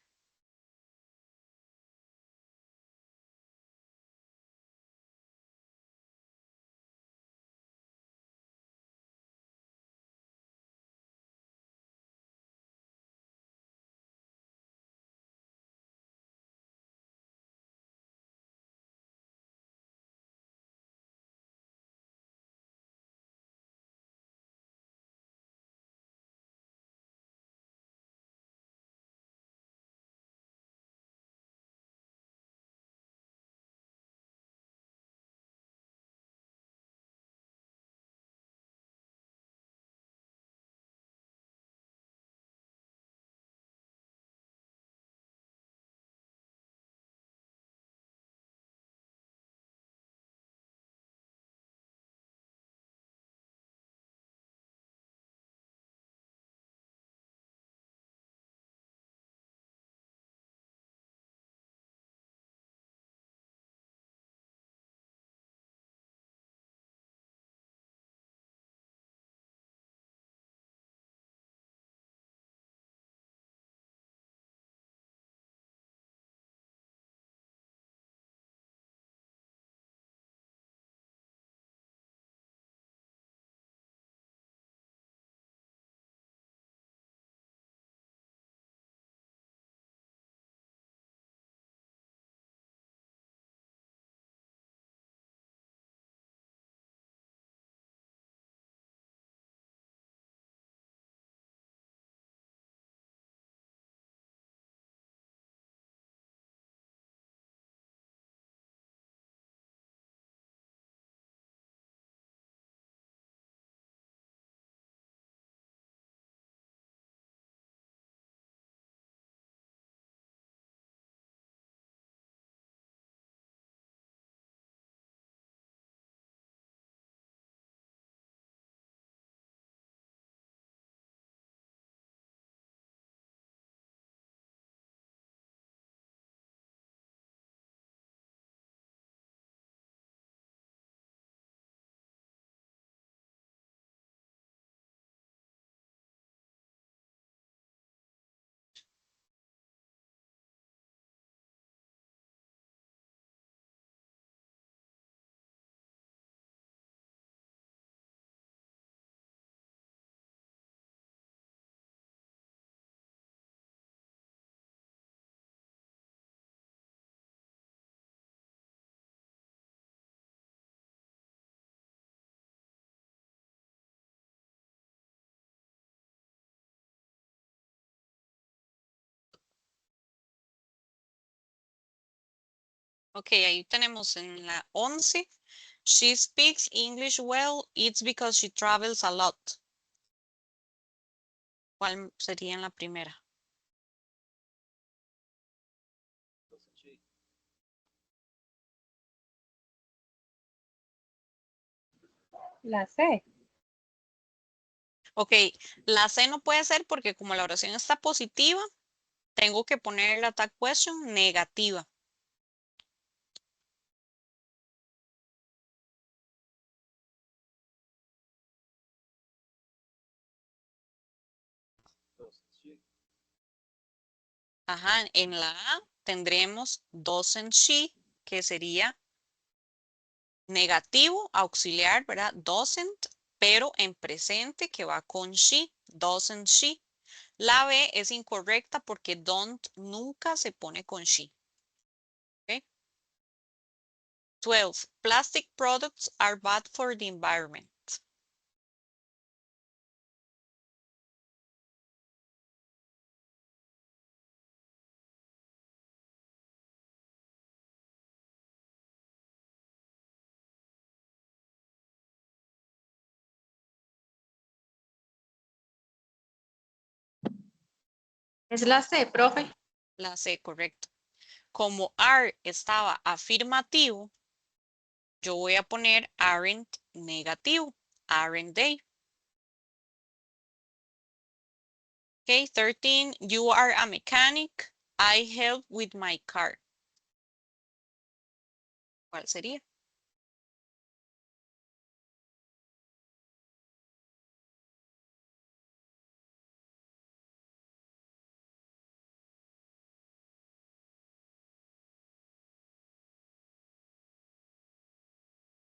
Ok, ahí tenemos en la 11. She speaks English well. It's because she travels a lot. ¿Cuál sería en la primera? Doesn't she? La C. Ok, la C no puede ser porque como la oración está positiva, tengo que poner la tag question negativa. Doesn't she? Ajá, en la A tendremos doesn't she, que sería negativo, auxiliar, ¿verdad? Doesn't, pero en presente que va con she, doesn't she. La B es incorrecta porque don't nunca se pone con she. ¿Ok? 12. Plastic products are bad for the environment. Es la C, profe. La C, correcto. Como are estaba afirmativo, yo voy a poner aren't negativo. Aren't they? Okay, 13. You are a mechanic. I help with my car. ¿Cuál sería?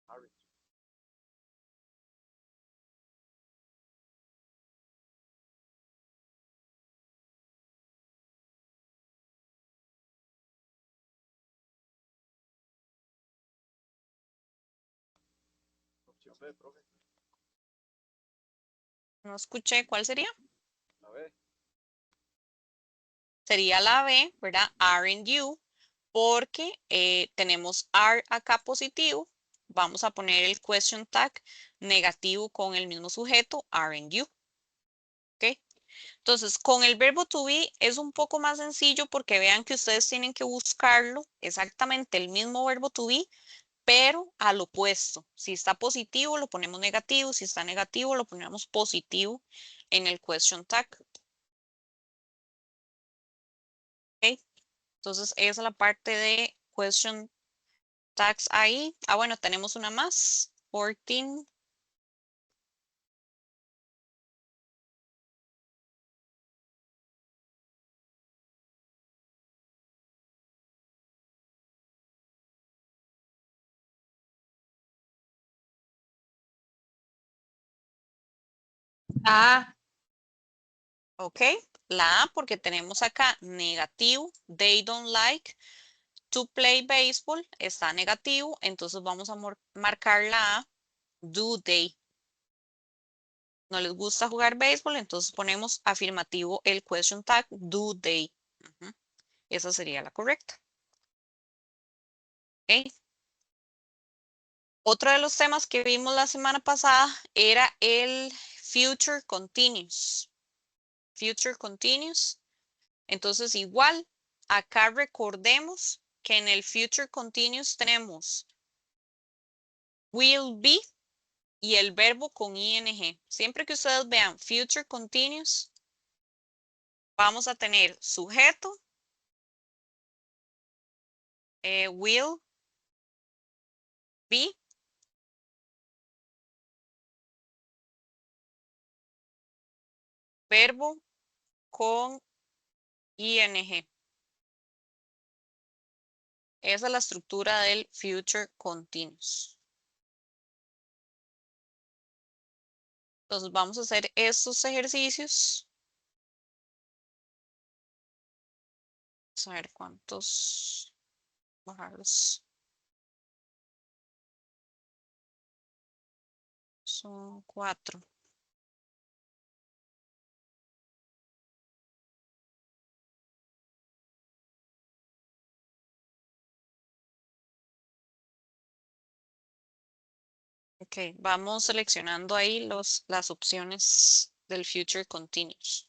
Aren't you? Opción B, profe. No escuché. ¿Cuál sería? La B. Sería la B, ¿verdad? Aren't you? Porque tenemos are acá positivo. Vamos a poner el question tag negativo con el mismo sujeto, aren't you? ¿Ok? Entonces, con el verbo to be es un poco más sencillo porque vean que ustedes tienen que buscarlo exactamente el mismo verbo to be, pero al opuesto. Si está positivo, lo ponemos negativo. Si está negativo, lo ponemos positivo en el question tag. ¿Ok? Entonces, esa es la parte de question tags ahí. Ah, bueno, tenemos una más. 14. Ah, ¿Ok? La A porque tenemos acá negativo. They don't like to play baseball. Está negativo. Entonces vamos a marcar la A. Do they? No les gusta jugar béisbol, entonces ponemos afirmativo el question tag, do they. Ujú. Esa sería la correcta. ¿Ok? Otro de los temas que vimos la semana pasada era el future continuous. Future continuous. Entonces, igual, acá recordemos que en el future continuous tenemos will be y el verbo con ing. Siempre que ustedes vean future continuous, vamos a tener sujeto, will be, verbo con ing. Esa es la estructura del future continuous. Entonces vamos a hacer estos ejercicios. Vamos a ver cuántos bajarlos. Son 4. Ok, vamos seleccionando ahí las opciones del future continuous.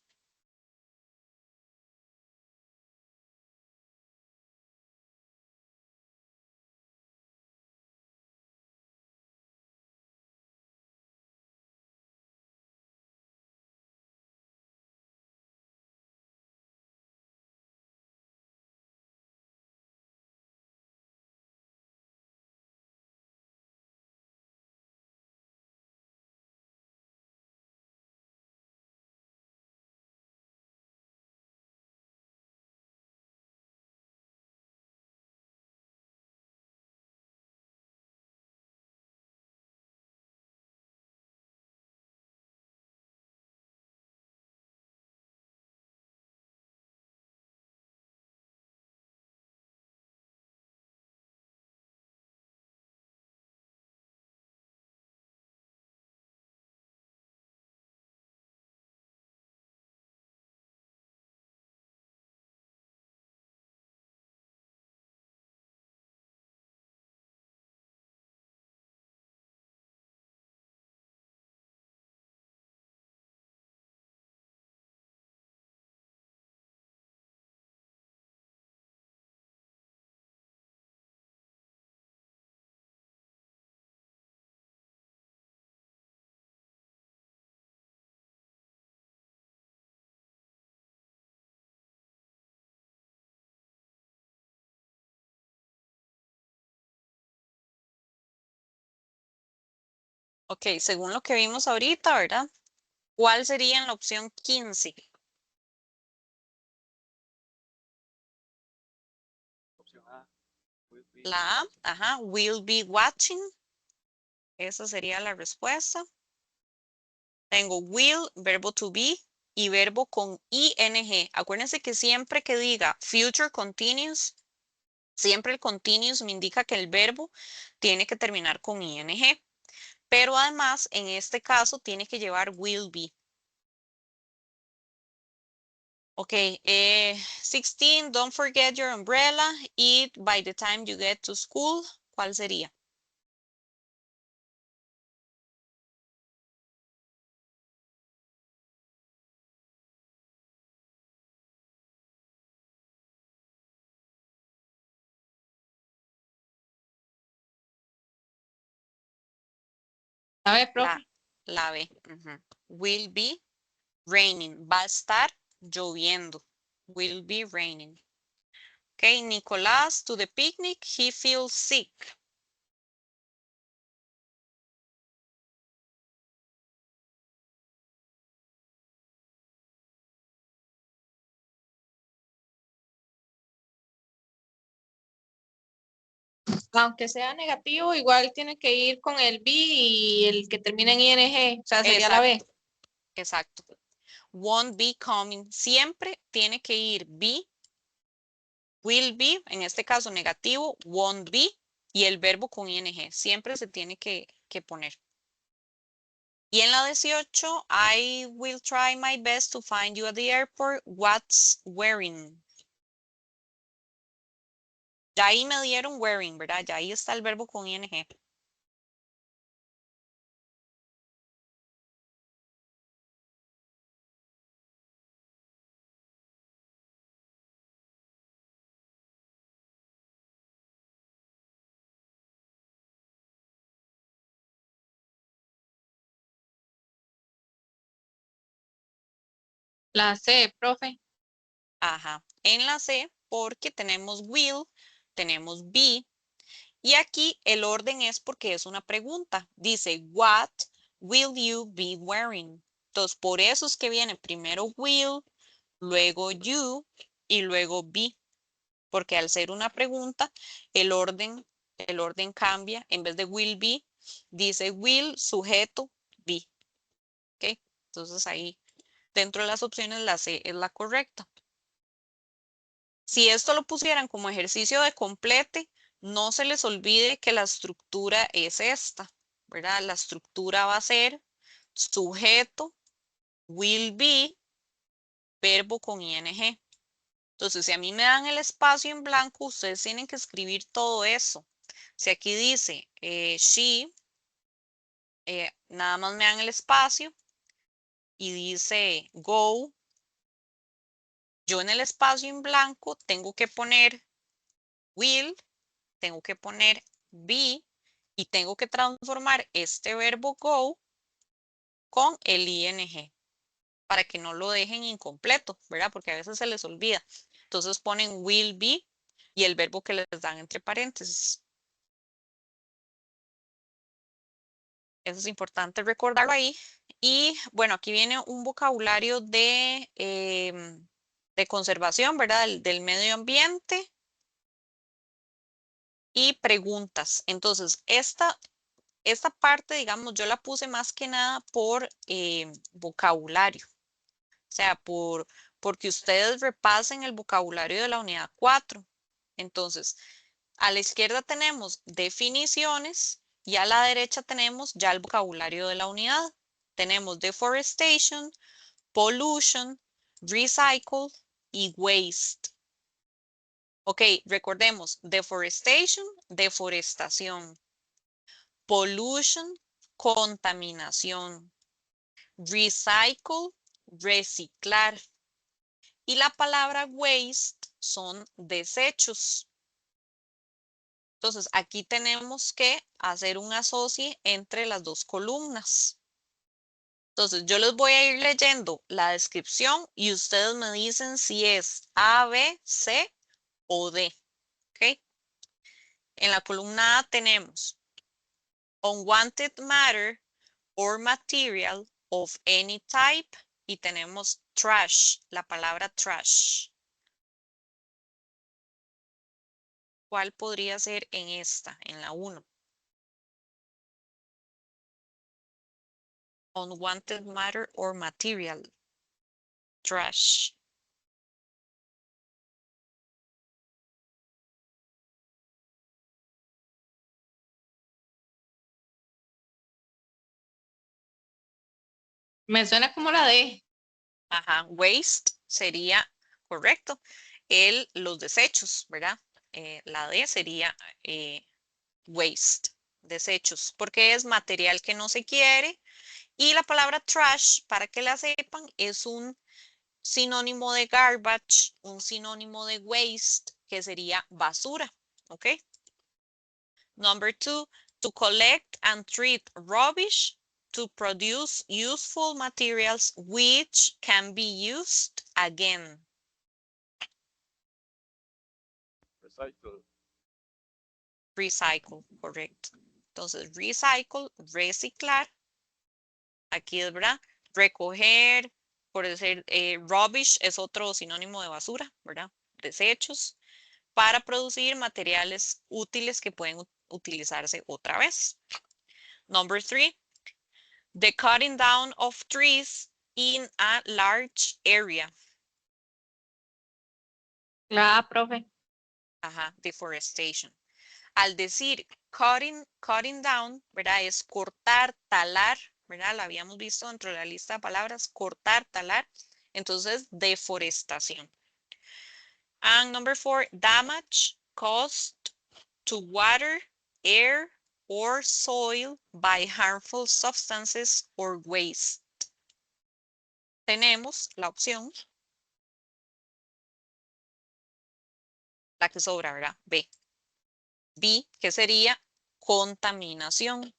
Ok, según lo que vimos ahorita, ¿verdad? ¿Cuál sería en la opción 15? Opción A. Will be La A, watching. ajá, will be watching. Esa sería la respuesta. Tengo will, verbo to be y verbo con ing. Acuérdense que siempre que diga future continuous, siempre el continuous me indica que el verbo tiene que terminar con ing. Pero además, en este caso, tiene que llevar will be. Ok, 16, don't forget your umbrella. Eat by the time you get to school. ¿Cuál sería? A ver, La, profe. la B. Ujú. Will be raining. Va a estar lloviendo. Will be raining. Okay, Nicolás to the picnic. He feels sick. Aunque sea negativo, igual tiene que ir con el be y el que termina en ing, o sea, sería la B. Exacto, exacto. Won't be coming. Siempre tiene que ir be, will be, en este caso negativo, won't be y el verbo con ing. Siempre se tiene que poner. Y en la 18, I will try my best to find you at the airport. What's wearing? Ya ahí me dieron wearing, ¿verdad? Ya ahí está el verbo con ing. La C, profe. Ajá. En la C, porque tenemos will, tenemos be, y aquí el orden es porque es una pregunta. Dice, what will you be wearing? Entonces, por eso es que viene primero will, luego you y luego be. Porque al ser una pregunta, el orden cambia. En vez de will be, dice will, sujeto, be. ¿Ok? Entonces ahí, dentro de las opciones, la C es la correcta. Si esto lo pusieran como ejercicio de complete, no se les olvide que la estructura es esta, ¿verdad? La estructura va a ser sujeto, will be, verbo con ing. Entonces, si a mí me dan el espacio en blanco, ustedes tienen que escribir todo eso. Si aquí dice she nada más me dan el espacio y dice go. Yo en el espacio en blanco tengo que poner will, tengo que poner be y tengo que transformar este verbo go con el ing para que no lo dejen incompleto, ¿verdad? Porque a veces se les olvida. Entonces ponen will be y el verbo que les dan entre paréntesis. Eso es importante recordarlo ahí. Y bueno, aquí viene un vocabulario de conservación, ¿verdad? Del medio ambiente y preguntas. Entonces, esta parte, digamos, yo la puse más que nada por vocabulario. O sea, porque ustedes repasen el vocabulario de la unidad 4. Entonces, a la izquierda tenemos definiciones y a la derecha tenemos ya el vocabulario de la unidad. Tenemos deforestation, pollution, recycle y waste. Ok, recordemos, deforestation, deforestación. Pollution, contaminación. Recycle, reciclar. Y la palabra waste son desechos. Entonces, aquí tenemos que hacer un asocie entre las dos columnas. Entonces, yo les voy a ir leyendo la descripción y ustedes me dicen si es A, B, C o D. ¿Ok? En la columna A tenemos unwanted matter or material of any type y tenemos trash, la palabra trash. ¿Cuál podría ser en esta, en la 1? Unwanted matter or material. Trash. Me suena como la D. Ajá, waste sería correcto. Los desechos, ¿verdad? La D sería waste, desechos, porque es material que no se quiere. Y la palabra trash, para que la sepan, es un sinónimo de garbage, un sinónimo de waste, que sería basura. ¿Ok? Number 2, to collect and treat rubbish to produce useful materials which can be used again. Recycle. Recycle, correcto. Entonces, recycle, reciclar. Aquí es, ¿verdad? Recoger, por decir, rubbish es otro sinónimo de basura, ¿verdad? Desechos, para producir materiales útiles que pueden utilizarse otra vez. Number 3, the cutting down of trees in a large area. La A, profe. Ajá, deforestation. Al decir cutting down, ¿verdad? Es cortar, talar, ¿verdad? La habíamos visto dentro de la lista de palabras, cortar, talar. Entonces, deforestación. And number 4, damage caused to water, air, or soil by harmful substances or waste. Tenemos la opción, la que sobra, ¿verdad? B. B, que sería contaminación.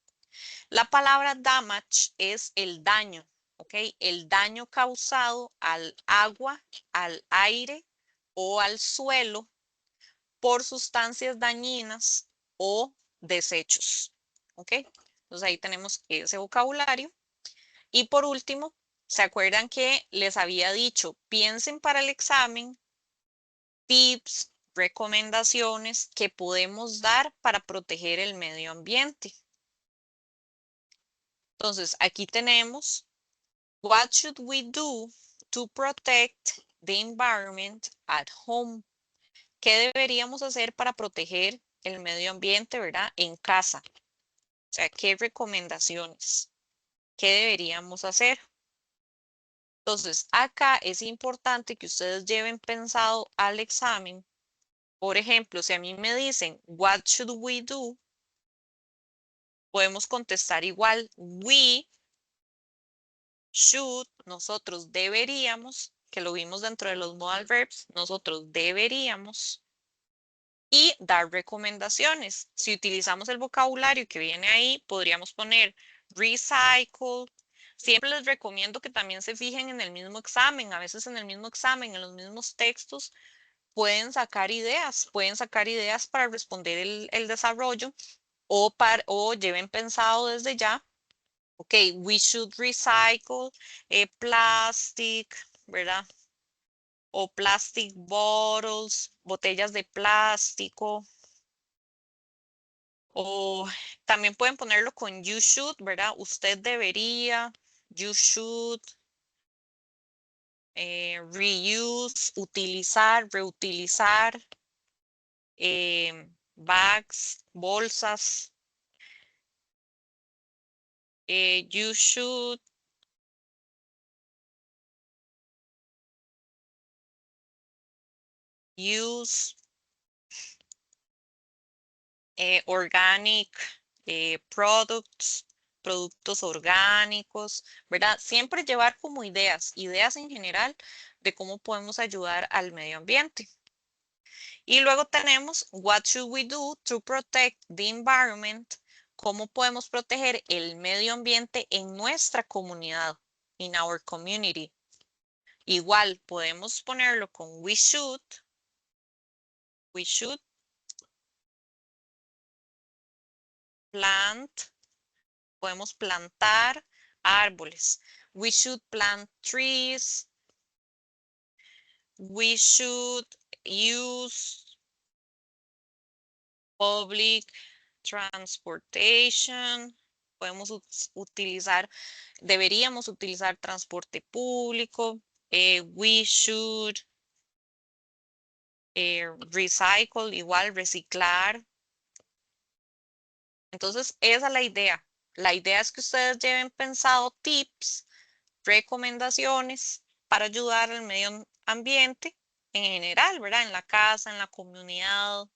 La palabra damage es el daño, ¿ok? El daño causado al agua, al aire o al suelo por sustancias dañinas o desechos, ¿ok? Entonces ahí tenemos ese vocabulario. Y por último, ¿se acuerdan que les había dicho, piensen para el examen tips, recomendaciones que podemos dar para proteger el medio ambiente? Entonces, aquí tenemos, what should we do to protect the environment at home? ¿Qué deberíamos hacer para proteger el medio ambiente, verdad? En casa. O sea, ¿qué recomendaciones? ¿Qué deberíamos hacer? Entonces, acá es importante que ustedes lleven pensado al examen. Por ejemplo, si a mí me dicen, what should we do? Podemos contestar igual. We should, nosotros deberíamos, que lo vimos dentro de los modal verbs, nosotros deberíamos. Y dar recomendaciones. Si utilizamos el vocabulario que viene ahí, podríamos poner recycle. Siempre les recomiendo que también se fijen en el mismo examen. A veces en el mismo examen, en los mismos textos, pueden sacar ideas para responder el desarrollo o lleven pensado desde ya. Ok, we should recycle plastic, ¿verdad? O plastic bottles, botellas de plástico. O también pueden ponerlo con you should, ¿verdad? Usted debería, you should, reuse, utilizar, reutilizar, bags, bolsas. You should use organic products, productos orgánicos, ¿verdad? Siempre llevar como ideas en general de cómo podemos ayudar al medio ambiente. Y luego tenemos what should we do to protect the environment? ¿Cómo podemos proteger el medio ambiente en nuestra comunidad? In our community. Igual podemos ponerlo con we should plant, podemos plantar árboles. We should plant trees. We should use public transportation. Podemos utilizar, deberíamos utilizar transporte público. We should recycle, igual reciclar. Entonces, esa es la idea. La idea es que ustedes lleven pensado tips, recomendaciones para ayudar al medio ambiente en general, ¿verdad? En la casa, en la comunidad.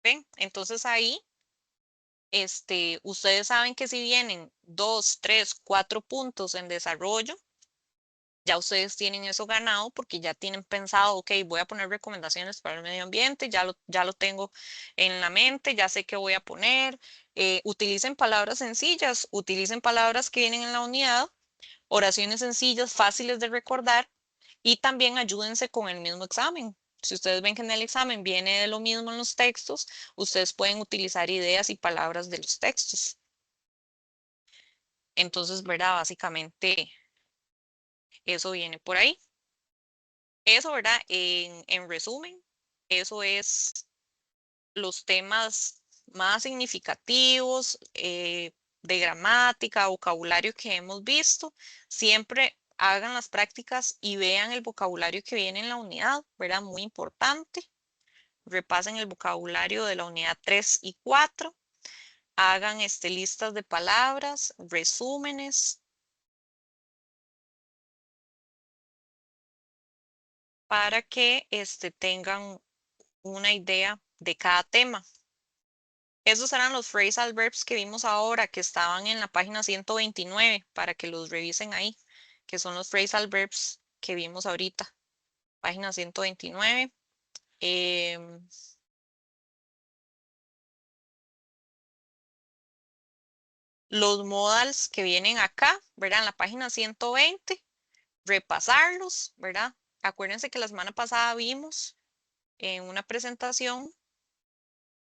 ¿Ven? Entonces ahí, ustedes saben que si vienen 2, 3, 4 puntos en desarrollo, ya ustedes tienen eso ganado porque ya tienen pensado, ok, voy a poner recomendaciones para el medio ambiente, ya lo tengo en la mente, ya sé qué voy a poner. Utilicen palabras sencillas, utilicen palabras que vienen en la unidad, oraciones sencillas, fáciles de recordar y también ayúdense con el mismo examen. Si ustedes ven que en el examen viene de lo mismo en los textos, ustedes pueden utilizar ideas y palabras de los textos. Entonces, ¿verdad? Básicamente eso viene por ahí. Eso, ¿verdad? En resumen, eso es los temas más significativos de gramática, vocabulario que hemos visto. Siempre hagan las prácticas y vean el vocabulario que viene en la unidad, ¿verdad? Muy importante. Repasen el vocabulario de la unidad 3 y 4. Hagan listas de palabras, resúmenes, para que tengan una idea de cada tema. Esos eran los phrasal verbs que vimos ahora, que estaban en la página 129, para que los revisen ahí, que son los phrasal verbs que vimos ahorita. Página 129. Los modals que vienen acá, ¿verdad? En la página 120, repasarlos, ¿verdad? Acuérdense que la semana pasada vimos en una presentación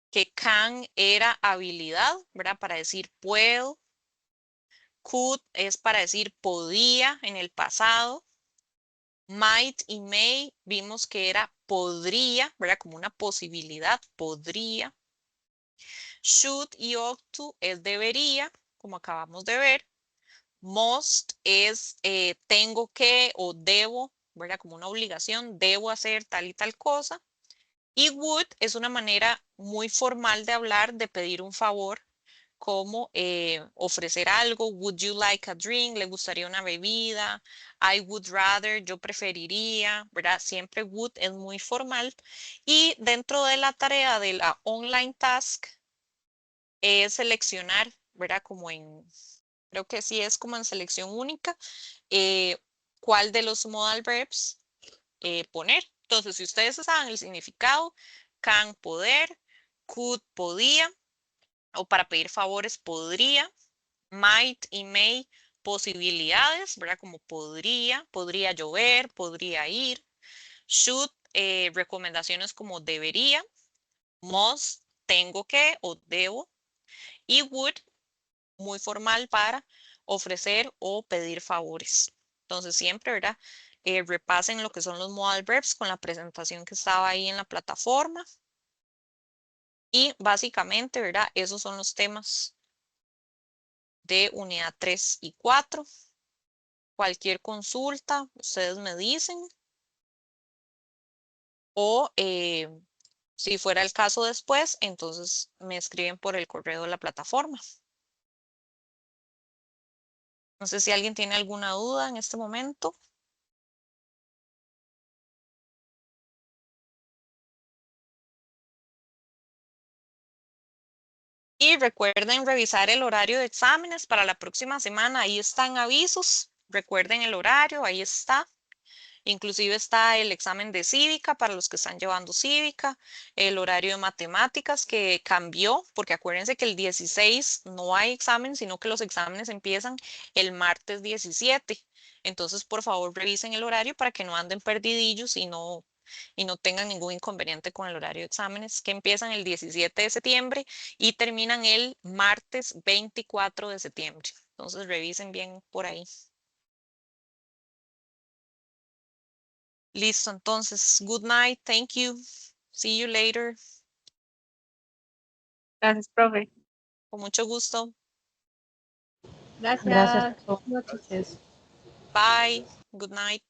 que can era habilidad, ¿verdad? Para decir puedo. Could es para decir podía en el pasado. Might y may vimos que era podría, ¿verdad? Como una posibilidad, podría. Should y ought to es debería, como acabamos de ver. Must es tengo que o debo, ¿verdad? Como una obligación, debo hacer tal y tal cosa. Y would es una manera muy formal de hablar, de pedir un favor, como ofrecer algo. Would you like a drink? ¿Le gustaría una bebida? I would rather, yo preferiría, ¿verdad? Siempre would es muy formal. Y dentro de la tarea de la online task es seleccionar, ¿verdad? Creo que sí es como en selección única, cuál de los modal verbs poner. Entonces, si ustedes saben el significado, can, poder, could, podía, o para pedir favores, podría, might y may, posibilidades, ¿verdad? Como podría llover, podría ir, should, recomendaciones como debería, must, tengo que o debo, y would, muy formal para ofrecer o pedir favores. Entonces, siempre, ¿verdad? Repasen lo que son los modal verbs con la presentación que estaba ahí en la plataforma. Y básicamente, ¿verdad? Esos son los temas de unidad 3 y 4. Cualquier consulta, ustedes me dicen. O si fuera el caso después, entonces me escriben por el correo de la plataforma. No sé si alguien tiene alguna duda en este momento. Y recuerden revisar el horario de exámenes para la próxima semana. Ahí están avisos. Recuerden el horario, ahí está. Inclusive está el examen de cívica para los que están llevando cívica, el horario de matemáticas que cambió, porque acuérdense que el 16 no hay examen, sino que los exámenes empiezan el martes 17. Entonces, por favor, revisen el horario para que no anden perdidillos y no tengan ningún inconveniente con el horario de exámenes que empiezan el 17 de septiembre y terminan el martes 24 de septiembre. Entonces, revisen bien por ahí. Listo, entonces, good night, thank you. See you later. Gracias, profe. Con mucho gusto. Gracias. Gracias. Buenas noches. Bye. Good night.